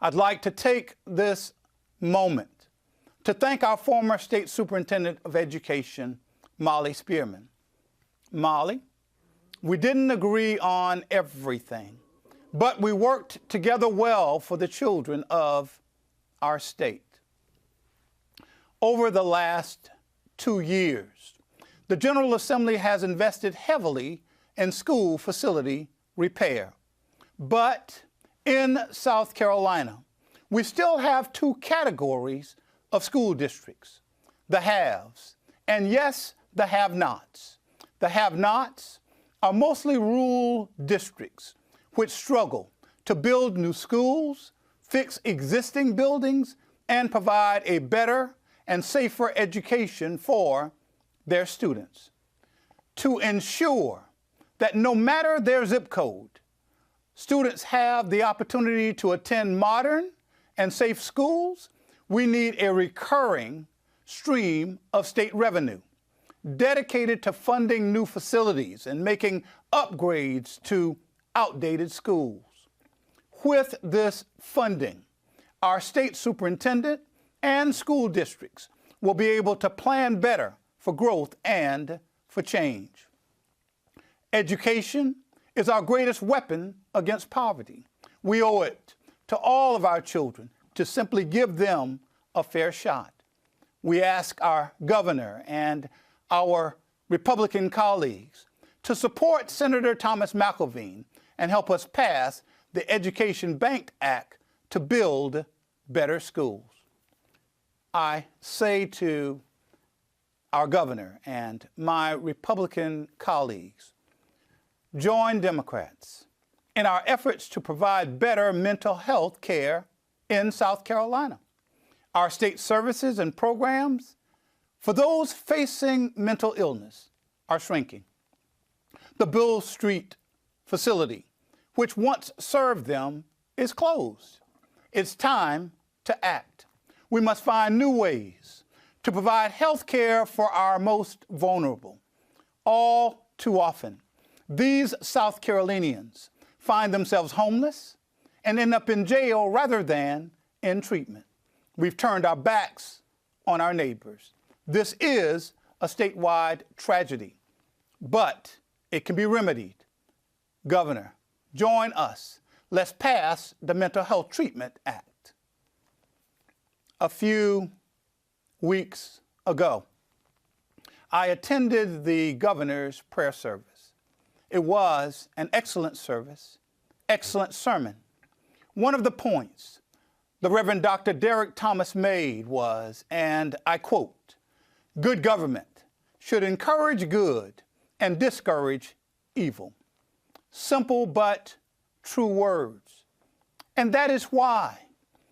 I'd like to take this moment to thank our former State Superintendent of Education, Molly Spearman. Molly, we didn't agree on everything, but we worked together well for the children of our state. Over the last 2 years, the General Assembly has invested heavily in school facility repair. But in South Carolina, we still have 2 categories of school districts, the haves and, yes, the have-nots. The have-nots are mostly rural districts which struggle to build new schools, fix existing buildings, and provide a better and safer education for their students. To ensure that no matter their zip code, students have the opportunity to attend modern and safe schools, we need a recurring stream of state revenue dedicated to funding new facilities and making upgrades to outdated schools. With this funding, our state superintendent and school districts will be able to plan better for growth and for change. Education is our greatest weapon against poverty. We owe it to all of our children to simply give them a fair shot. We ask our governor and our Republican colleagues to support Senator Thomas McElveen and help us pass the Education Bank Act to build better schools. I say to our governor and my Republican colleagues, join Democrats in our efforts to provide better mental health care in South Carolina. Our state services and programs for those facing mental illness are shrinking. The Bill Street facility, which once served them, is closed. It's time to act. We must find new ways to provide health care for our most vulnerable. All too often, these South Carolinians find themselves homeless and end up in jail rather than in treatment. We've turned our backs on our neighbors. This is a statewide tragedy, but it can be remedied. Governor, join us. Let's pass the Mental Health Treatment Act. A few weeks ago, I attended the governor's prayer service. It was an excellent service, excellent sermon. One of the points the Reverend Dr. Derek Thomas made was, and I quote, "Good government should encourage good and discourage evil." Simple but true words. And that is why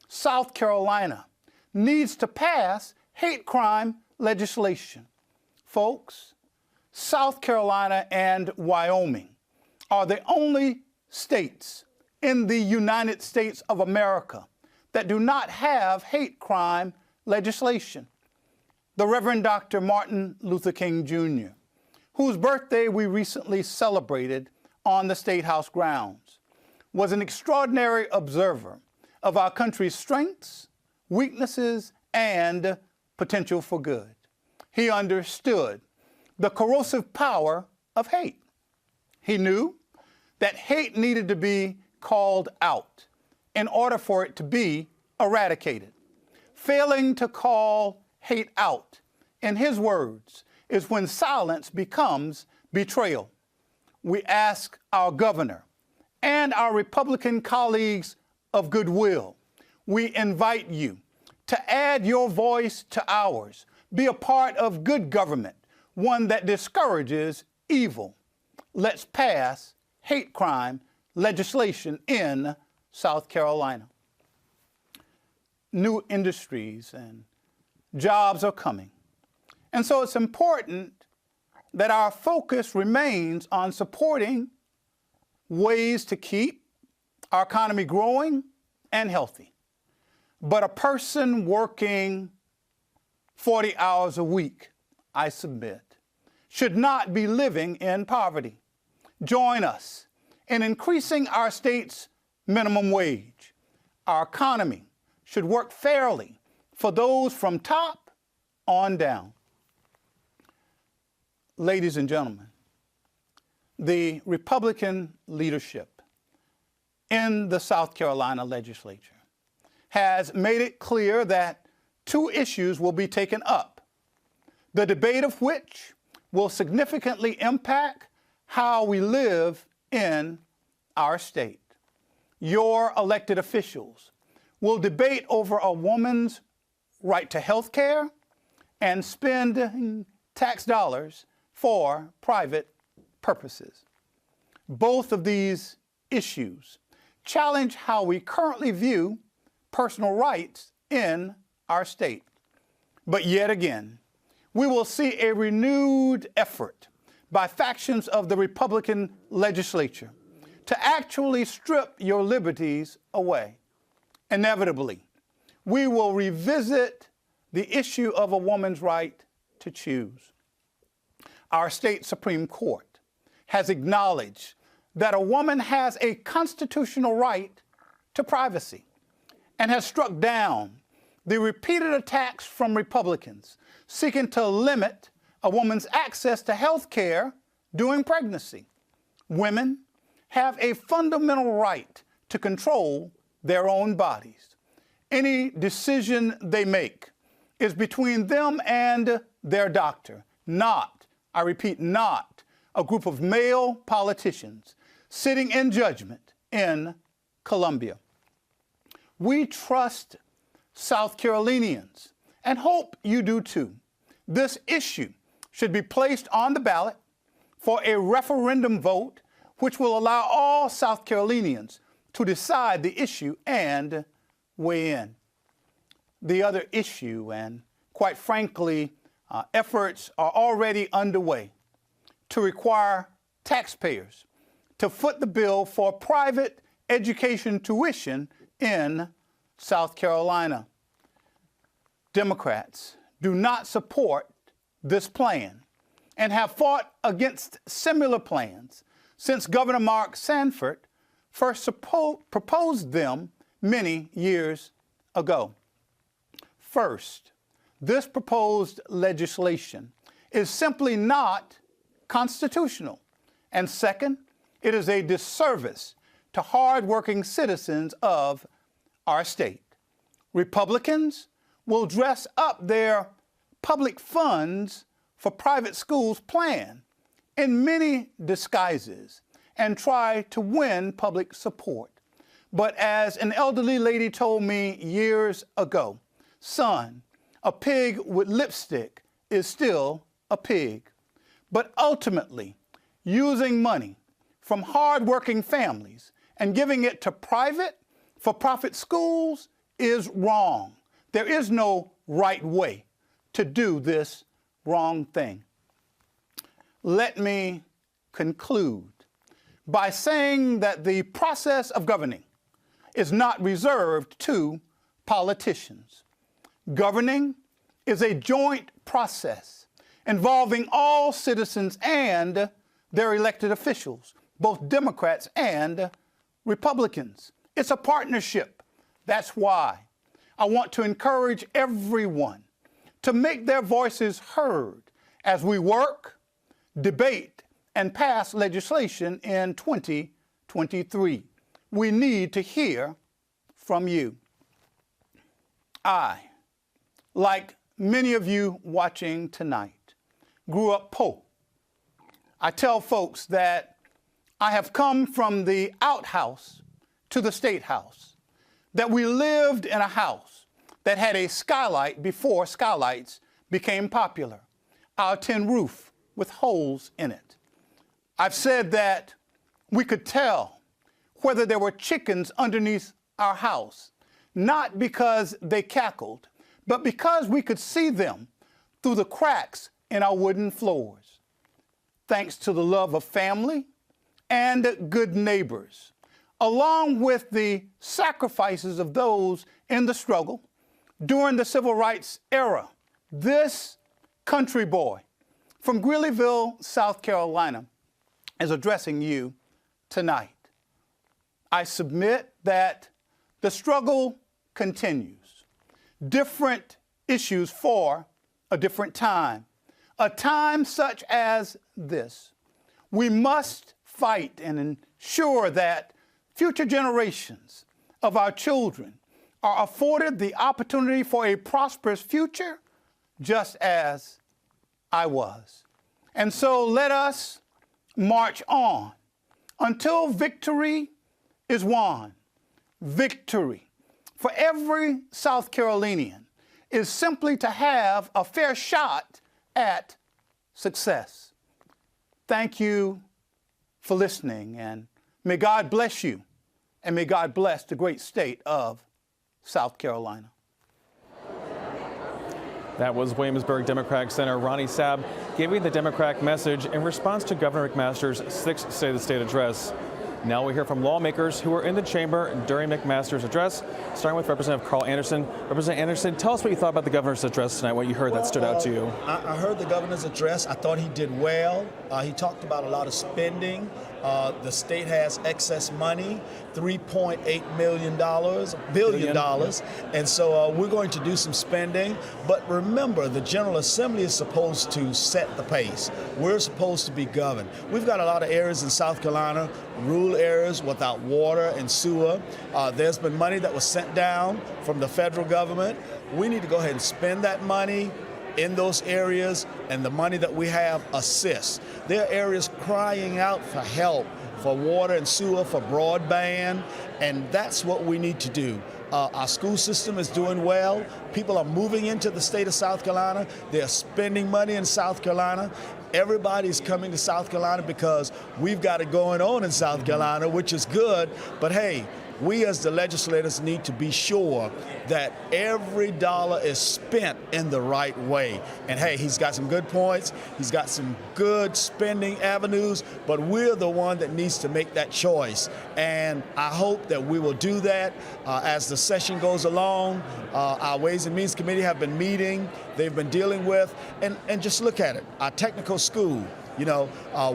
South Carolina needs to pass hate crime legislation. Folks, South Carolina and Wyoming are the only states in the United States of America that do not have hate crime legislation. The Reverend Dr. Martin Luther King Jr., whose birthday we recently celebrated on the Statehouse grounds, was an extraordinary observer of our country's strengths, weaknesses, and potential for good. He understood the corrosive power of hate. He knew that hate needed to be called out in order for it to be eradicated. Failing to call hate out, in his words, is when silence becomes betrayal. We ask our governor and our Republican colleagues of goodwill, we invite you to add your voice to ours. Be a part of good government one that discourages evil. Let's pass hate crime legislation in South Carolina. New industries and jobs are coming. And so it's important that our focus remains on supporting ways to keep our economy growing and healthy. But a person working 40 hours a week, I submit, should not be living in poverty. Join us in increasing our state's minimum wage. Our economy should work fairly for those from top on down. Ladies and gentlemen, the Republican leadership in the South Carolina legislature has made it clear that two issues will be taken up, the debate of which will significantly impact how we live in our state. Your elected officials will debate over a woman's right to health care and spend tax dollars for private purposes. Both of these issues challenge how we currently view personal rights in our state. But yet again, we will see a renewed effort by factions of the Republican legislature to actually strip your liberties away. Inevitably, we will revisit the issue of a woman's right to choose. Our state Supreme Court has acknowledged that a woman has a constitutional right to privacy and has struck down the repeated attacks from Republicans seeking to limit a woman's access to health care during pregnancy. Women have a fundamental right to control their own bodies. Any decision they make is between them and their doctor, not, I repeat, not a group of male politicians sitting in judgment in Columbia. We trust South Carolinians and hope you do too. This issue should be placed on the ballot for a referendum vote, which will allow all South Carolinians to decide the issue and weigh in. The other issue, and quite frankly, efforts are already underway to require taxpayers to foot the bill for private education tuition in South Carolina. Democrats do not support this plan and have fought against similar plans since Governor Mark Sanford first proposed them many years ago. First, this proposed legislation is simply not constitutional. And second, it is a disservice to hardworking citizens of our state. Republicans will dress up their public funds for private schools plan in many disguises and try to win public support. But as an elderly lady told me years ago, son, a pig with lipstick is still a pig. But ultimately, using money from hardworking families and giving it to private for-profit schools is wrong. There is no right way to do this wrong thing. Let me conclude by saying that the process of governing is not reserved to politicians. Governing is a joint process involving all citizens and their elected officials, both Democrats and Republicans. It's a partnership. That's why I want to encourage everyone to make their voices heard as we work, debate, and pass legislation in 2023. We need to hear from you. I, like many of you watching tonight, grew up poor. I tell folks that I have come from the outhouse to the Statehouse, that we lived in a house that had a skylight before skylights became popular. Our tin roof with holes in it. I've said that we could tell whether there were chickens underneath our house, not because they cackled, but because we could see them through the cracks in our wooden floors. Thanks to the love of family and good neighbors, along with the sacrifices of those in the struggle during the civil rights era, this country boy from Greeleyville, South Carolina, is addressing you tonight. I submit that the struggle continues. Different issues for a different time. A time such as this. We must fight and ensure that future generations of our children are afforded the opportunity for a prosperous future, just as I was. And so let us march on until victory is won. Victory for every South Carolinian is simply to have a fair shot at success. Thank you for listening, and may God bless you, and may God bless the great state of South Carolina. That was Williamsburg Democratic Senator Ronnie Sabb giving the Democratic message in response to Governor McMaster's sixth State of the State address. Now we hear from lawmakers who were in the chamber during McMaster's address, starting with Representative Carl Anderson. Representative Anderson, tell us what you thought about the governor's address tonight, what you heard that stood out to you. I heard the governor's address. I thought he did well. He talked about a lot of spending. The state has excess money, $3.8 billion. And so we're going to do some spending. But remember, the General Assembly is supposed to set the pace. We're supposed to be governed. We've got a lot of areas in South Carolina, rural areas without water and sewer. There's been money that was sent down from the federal government. We need to go ahead and spend that money in those areas, and the money that we have assists. There are areas crying out for help, for water and sewer, for broadband, and that's what we need to do. Our school system is doing well. People are moving into the state of South Carolina. They're spending money in South Carolina. Everybody's coming to South Carolina because we've got it going on in South Carolina, which is good. But hey, we as the legislators need to be sure that every dollar is spent in the right way. And hey, he's got some good points. He's got some good spending avenues, but we're the one that needs to make that choice. And I hope that we will do that as the session goes along. Our Ways and Means Committee have been meeting. They've been dealing with, and just look at it, our technical school. You know,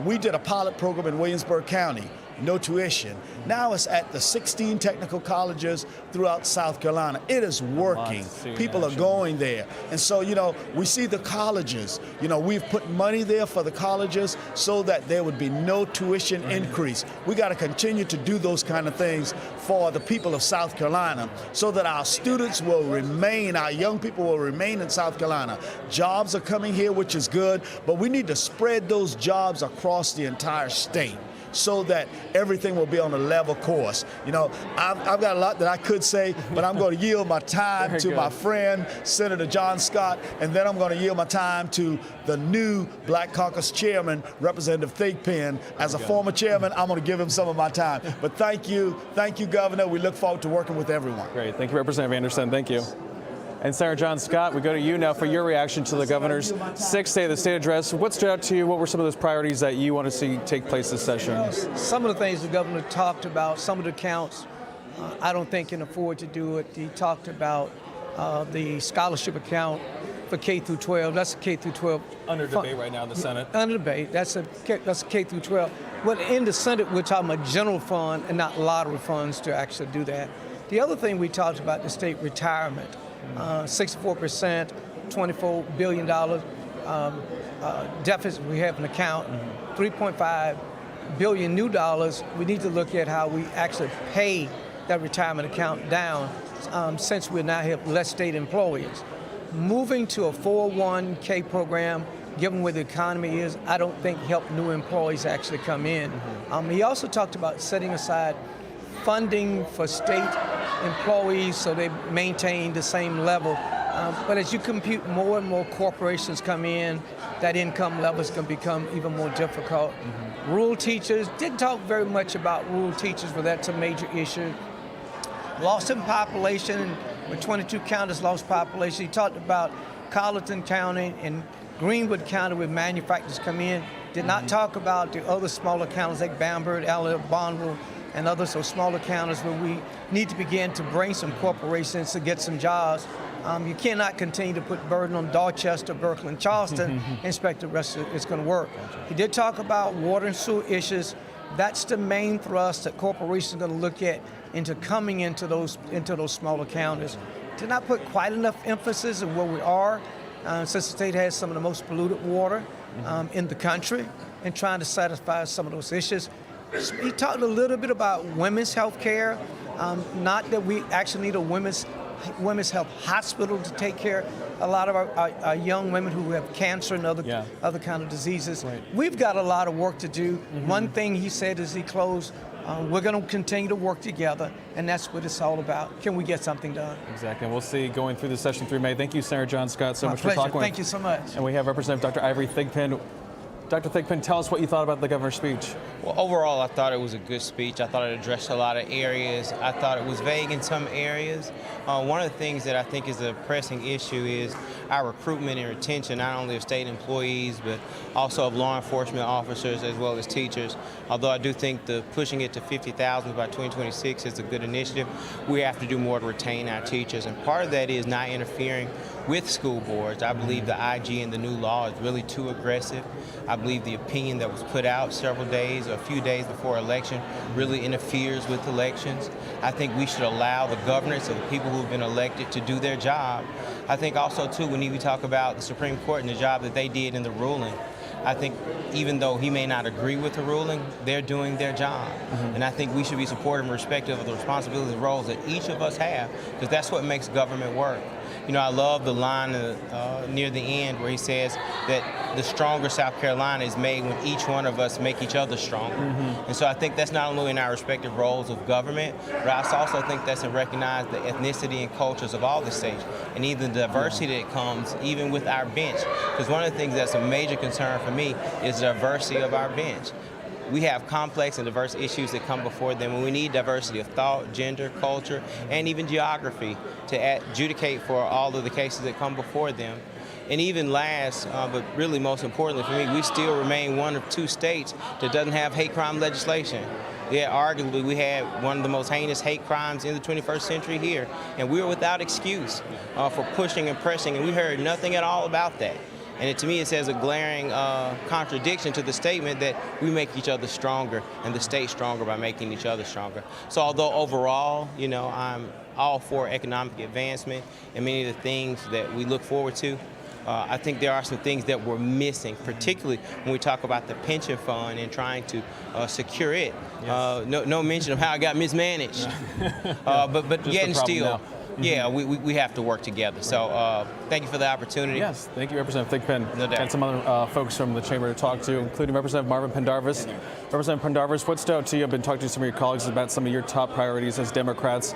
we did a pilot program in Williamsburg County. No tuition. Now it's at the 16 technical colleges throughout South Carolina. It is working. People are going there. And so, you know, we see the colleges. You know, we've put money there for the colleges so that there would be no tuition increase. We got to continue to do those kind of things for the people of South Carolina so that our students will remain, our young people will remain in South Carolina. Jobs are coming here, which is good, but we need to spread those jobs across the entire state so that everything will be on a level course. You know, I've got a lot that I could say, but I'm going to yield my time to my friend, Senator John Scott, and then I'm going to yield my time to the new Black Caucus Chairman, Representative Thigpen. As a former chairman, I'm going to give him some of my time. But thank you, Governor. We look forward to working with everyone. Great. Thank you, Representative Anderson. Thank you. And Senator John Scott, we go to you now for your reaction to the governor's sixth State of the State address. What stood out to you? What were some of those priorities that you want to see take place this session? Some of the things the governor talked about, some of the counts, I don't think can afford to do it. He talked about the scholarship account for K through 12. That's a K through 12 under debate right now in the Senate. Under debate. That's a K through 12. But in the Senate, we're talking about general fund and not lottery funds to actually do that. The other thing we talked about, the state retirement. 64%, $24 billion deficit we have in account, 3.5 billion new dollars. We need to look at how we actually pay that retirement account down since we now have less state employees. Moving to a 401k program, given where the economy is, I don't think help new employees actually come in. He also talked about setting aside funding for state employees so they maintain the same level But as you compute more and more corporations come in, that income level is going to become even more difficult. Rural teachers, didn't talk very much about rural teachers, but that's a major issue. Loss in population, with 22 counties lost population. He talked about Colleton County and Greenwood County where manufacturers come in. Did not talk about the other smaller counties like Bamberg, Elliott, Bonneville, and others, so smaller counties where we need to begin to bring some corporations to get some jobs. You cannot continue to put burden on Dorchester, Berkeley, and Charleston and expect the rest of it's going to work. He did talk about water and sewer issues. That's the main thrust that corporations are going to look at into coming into those smaller counties. Did not put quite enough emphasis on where we are, since the state has some of the most polluted water in the country, and trying to satisfy some of those issues. He talked a little bit about women's health care, not that we actually need a women's health hospital to take care of a lot of our young women who have cancer and other kind of diseases. Right. We've got a lot of work to do. One thing he said as he closed, we're going to continue to work together, and that's what it's all about. Can we get something done? Exactly. And we'll see going through the session through May. Thank you, Senator John Scott, so much for talking. Thank you so much. And we have Representative Dr. Ivory Thigpen. Dr. Thigpen, tell us what you thought about the governor's speech. Well, overall, I thought it was a good speech. I thought it addressed a lot of areas. I thought it was vague in some areas. One of the things that I think is a pressing issue is our recruitment and retention, not only of state employees, but also of law enforcement officers as well as teachers. Although I do think the pushing it to 50,000 by 2026 is a good initiative, we have to do more to retain our teachers. And part of that is not interfering with school boards. I believe the IG and the new law is really too aggressive. I believe the opinion that was put out several days or a few days before election really interferes with elections. I think we should allow the governance of the people who have been elected to do their job. I think also, too, when we talk about the Supreme Court and the job that they did in the ruling, I think even though he may not agree with the ruling, they're doing their job. And I think we should be supportive and respectful of the responsibilities and roles that each of us have, because that's what makes government work. You know, I love the line near the end where he says that the stronger South Carolina is made when each one of us make each other stronger. And so I think that's not only in our respective roles of government, but I also think that's to recognize the ethnicity and cultures of all the states, and even the diversity that comes even with our bench. Because one of the things that's a major concern for me is the diversity of our bench. We have complex and diverse issues that come before them, and we need diversity of thought, gender, culture, and even geography to adjudicate for all of the cases that come before them. And even last, but really most importantly for me, we still remain one of two states that doesn't have hate crime legislation. Yeah, arguably we had one of the most heinous hate crimes in the 21st century here, and we were without excuse for pushing and pressing, and we heard nothing at all about that. And to me, it says a glaring contradiction to the statement that we make each other stronger and the state stronger by making each other stronger. So although overall, you know, I'm all for economic advancement and many of the things that we look forward to, I think there are some things that we're missing, particularly when we talk about the pension fund and trying to secure it. Yes. No mention of how it got mismanaged. But yet and still, yeah, we have to work together. So thank you for the opportunity. Yes, thank you, Representative Thigpen. No doubt. And some other folks from the chamber to talk to, including Representative Marvin Pendarvis. Representative Pendarvis, what stood out to you? I've been talking to some of your colleagues about some of your top priorities as Democrats.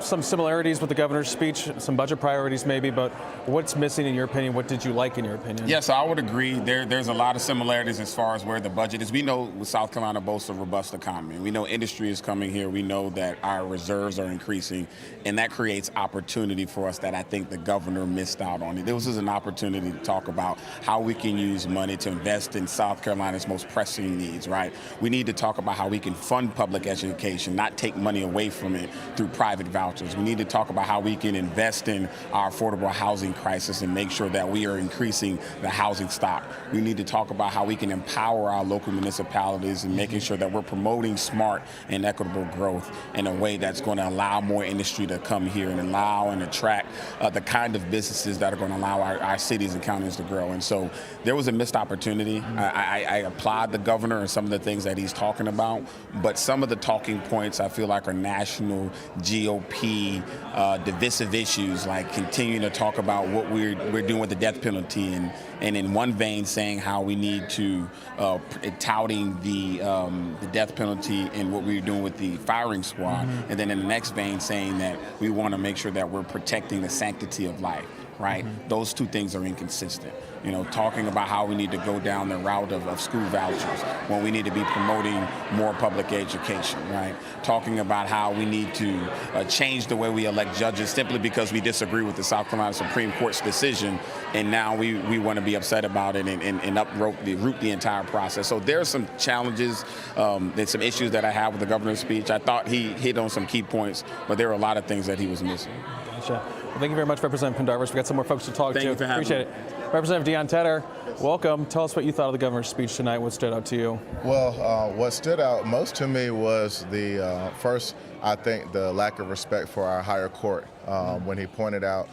Some similarities with the governor's speech, some budget priorities maybe, but what's missing in your opinion? What did you like in your opinion? Yes, I would agree. There's a lot of similarities as far as where the budget is. We know South Carolina boasts a robust economy. We know industry is coming here. We know that our reserves are increasing, and that creates opportunity for us that I think the governor missed out on. This is an opportunity to talk about how we can use money to invest in South Carolina's most pressing needs, right? We need to talk about how we can fund public education, not take money away from it through private vouchers. We need to talk about how we can invest in our affordable housing crisis and make sure that we are increasing the housing stock. We need to talk about how we can empower our local municipalities and making sure that we're promoting smart and equitable growth in a way that's going to allow more industry to come here and allow and attract the kind of businesses that are going to allow our cities and counties to grow. And so there was a missed opportunity. I applaud the governor and some of the things that he's talking about, but some of the talking points I feel like are national GOP GOP divisive issues, like continuing to talk about what we're doing with the death penalty, and in one vein saying how we need to touting the death penalty and what we're doing with the firing squad, and then in the next vein saying that we want to make sure that we're protecting the sanctity of life. Right? Those two things are inconsistent. You know, talking about how we need to go down the route of school vouchers when we need to be promoting more public education, right? Talking about how we need to change the way we elect judges simply because we disagree with the South Carolina Supreme Court's decision, and now we want to be upset about it and uproot the entire process. So there's some challenges, there's some issues that I have with the governor's speech. I thought he hit on some key points, but there were a lot of things that he was missing. Gotcha. Well, thank you very much, Representative Pendarvis. We've got some more folks to talk to. Thank you for having Appreciate me. it. Representative Dion Tedder, welcome. Tell us what you thought of the governor's speech tonight. What stood out to you? Well, what stood out most to me was first, I think, the lack of respect for our higher court when he pointed out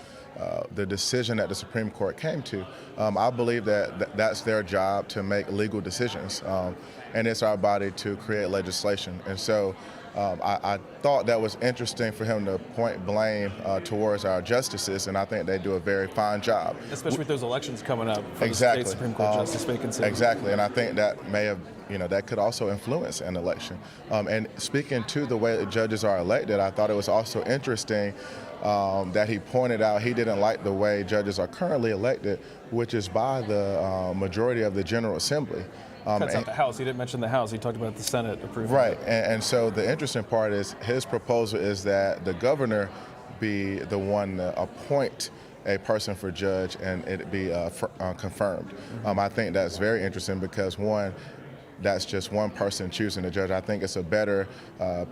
the decision that the Supreme Court came to. I believe that that's their job to make legal decisions, and it's our body to create legislation. And so I thought that was interesting for him to point blame towards our justices, and I think they do a very fine job. Especially with those elections coming up for Exactly. the state Supreme Court justice vacancy. Exactly, and I think that may have, that could also influence an election. And speaking to the way that judges are elected, I thought it was also interesting that he pointed out he didn't like the way judges are currently elected, which is by the majority of the General Assembly. Cuts out the House. He didn't mention the House. He talked about the Senate approving. Right, and so the interesting part is his proposal is that the governor be the one to appoint a person for judge and it be confirmed. I think that's very interesting because, one, that's just one person choosing a judge. I think it's a better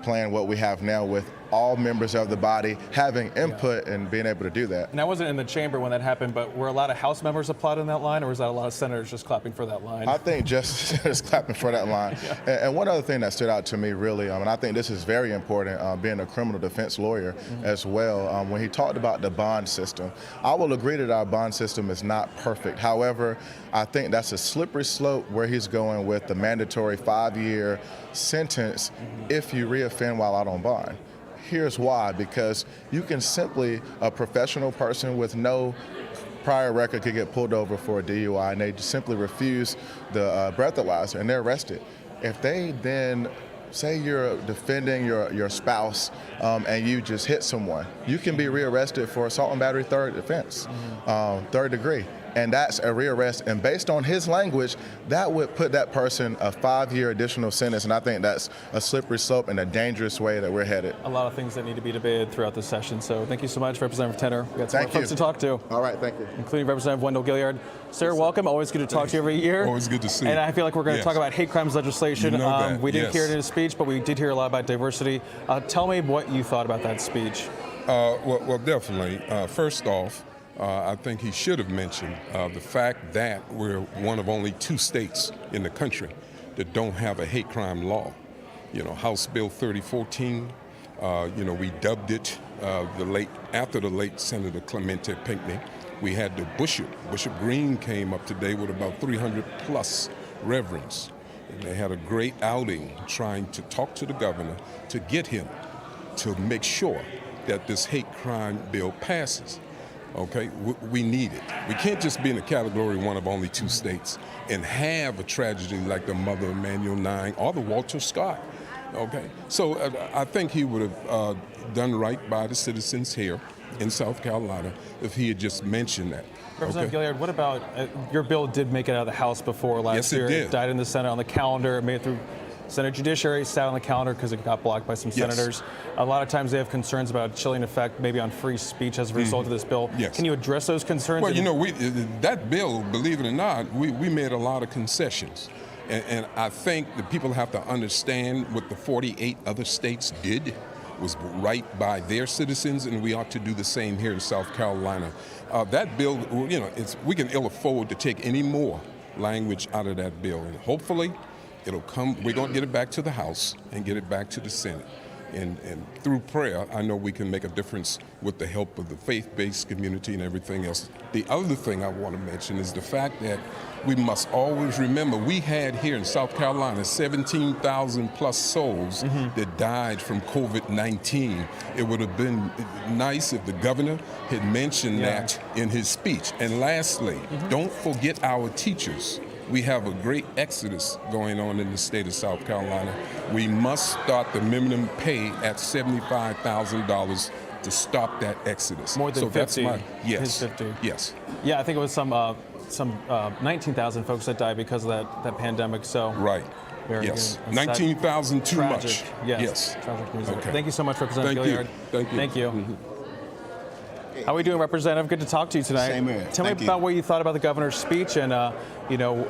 plan what we have now with all members of the body having input and being able to do that. And I wasn't in the chamber when that happened, but were a lot of House members applauding that line, or was that a lot of senators just clapping for that line? I think just senators clapping for that line. And one other thing that stood out to me really, and I think this is very important, being a criminal defense lawyer as well, when he talked about the bond system, I will agree that our bond system is not perfect. However, I think that's a slippery slope where he's going with the mandatory 5-year sentence if you reoffend while out on bond. Here's why, because you can simply, a professional person with no prior record could get pulled over for a DUI and they just simply refuse the breathalyzer and they're arrested. If they then say you're defending your spouse and you just hit someone, you can be rearrested for assault and battery third offense, third degree. And that's a rearrest. And based on his language, that would put that person a 5-year additional sentence. And I think that's a slippery slope and a dangerous way that we're headed. A lot of things that need to be debated throughout the session. So thank you so much, Representative Tedder. We've got some more folks to talk to. All right, thank you. Including Representative Wendell Gilliard. Sir, welcome. Always good to talk to you every year. Always good to see you. And I feel like we're going to talk about hate crimes legislation. You know that. We didn't hear it in his speech, but we did hear a lot about diversity. Tell me what you thought about that speech. Well, definitely. First off, I think he should have mentioned the fact that we're one of only 2 states in the country that don't have a hate crime law. House Bill 3014, we dubbed it after the late Senator Clemente Pinckney. We had the Bishop Green came up today with about 300 plus reverends. And they had a great outing trying to talk to the governor to get him to make sure that this hate crime bill passes. Okay, we need it. We can't just be in the category one of only 2 states and have a tragedy like the Mother Emanuel 9 or the Walter Scott. Okay, so I think he would have done right by the citizens here in South Carolina if he had just mentioned that. Representative Gilliard, what about your bill did make it out of the House before last year? Yes, it did. It died in the Senate on the calendar. It made it through Senate Judiciary, sat on the calendar because it got blocked by some senators. A lot of times they have concerns about a chilling effect maybe on free speech as a result of this bill. Yes. Can you address those concerns? Well, that bill, believe it or not, we made a lot of concessions. And I think that people have to understand what the 48 other states did was right by their citizens, and we ought to do the same here in South Carolina. That bill, we can ill afford to take any more language out of that bill. And hopefully, it'll come, we're going to get it back to the House and get it back to the Senate. And through prayer, I know we can make a difference with the help of the faith-based community and everything else. The other thing I want to mention is the fact that we must always remember we had here in South Carolina 17,000 plus souls that died from COVID-19. It would have been nice if the governor had mentioned that in his speech. And lastly, don't forget our teachers. We have a great exodus going on in the state of South Carolina. We must start the minimum pay at $75,000 to stop that exodus. More than 50. That's yes. His 50. Yes. Yeah, I think it was some 19,000 folks that died because of that pandemic. So right. Very yes. good. 19,000 too tragic. much. Yes. Tragic news. Okay. Thank you so much, Representative Gilliard. Thank you. Thank you. How are we doing, Representative? Good to talk to you tonight. Same here. Tell me about what you thought about the governor's speech and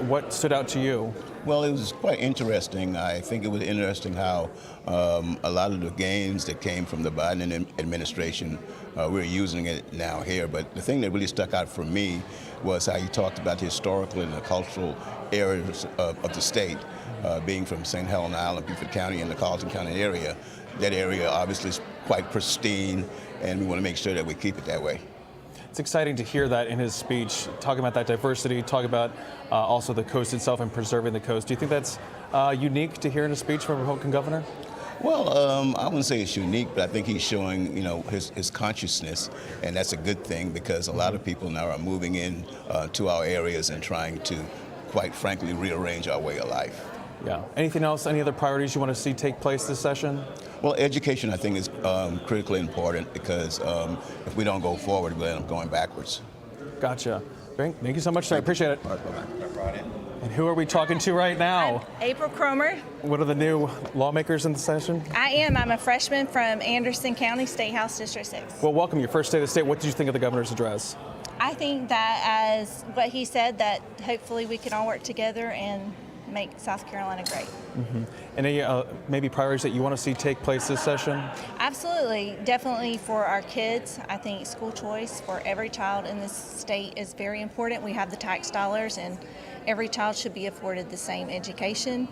what stood out to you. Well, it was quite interesting. I think it was interesting how a lot of the gains that came from the Biden administration, we're using it now here. But the thing that really stuck out for me was how he talked about the historical and the cultural areas of the state, being from St. Helena Island, Beaufort County, and the Carlton County area. That area obviously is quite pristine, and we want to make sure that we keep it that way. It's exciting to hear that in his speech, talking about that diversity, talking about also the coast itself and preserving the coast. Do you think that's unique to hear in a speech from a Republican governor? Well, I wouldn't say it's unique, but I think he's showing, his consciousness, and that's a good thing because a lot of people now are moving in to our areas and trying to, quite frankly, rearrange our way of life. Yeah. Anything else? Any other priorities you want to see take place this session? Well, education, I think, is critically important because if we don't go forward, we'll end up going backwards. Gotcha. Great. Thank you so much, sir. I appreciate it. All right, bye-bye. And who are we talking to right now? I'm April Cromer. What are the new lawmakers in the session? I am. I'm a freshman from Anderson County, Statehouse, District 6. Well, welcome. Your first day of the state. What did you think of the governor's address? I think that as what he said, that hopefully we can all work together and make South Carolina great. Any maybe priorities that you want to see take place this session? Absolutely. Definitely for our kids. I think school choice for every child in this state is very important. We have the tax dollars and every child should be afforded the same education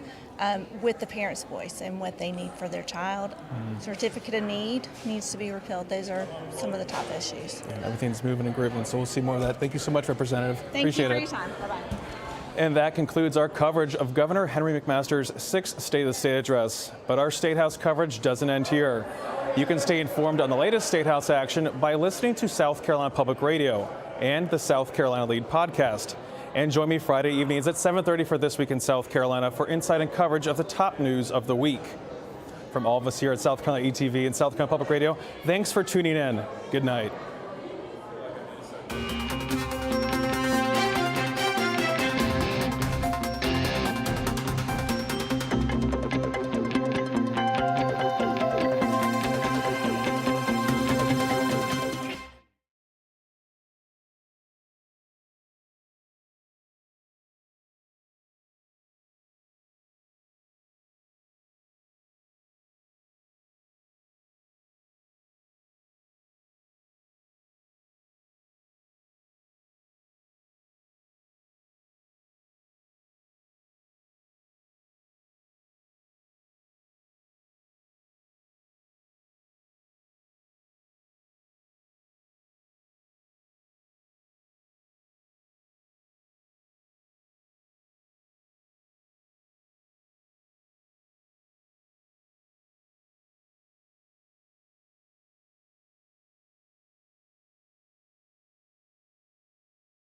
with the parent's voice and what they need for their child. Certificate of need needs to be repealed. Those are some of the top issues. Yeah, everything's moving and grooving, so we'll see more of that. Thank you so much, Representative. Thank Appreciate you for it. your time. Bye-bye. And that concludes our coverage of Governor Henry McMaster's 6th State of the State address. But our Statehouse coverage doesn't end here. You can stay informed on the latest Statehouse action by listening to South Carolina Public Radio and the South Carolina Lead podcast. And join me Friday evenings at 7:30 for This Week in South Carolina for insight and coverage of the top news of the week. From all of us here at South Carolina ETV and South Carolina Public Radio, thanks for tuning in. Good night.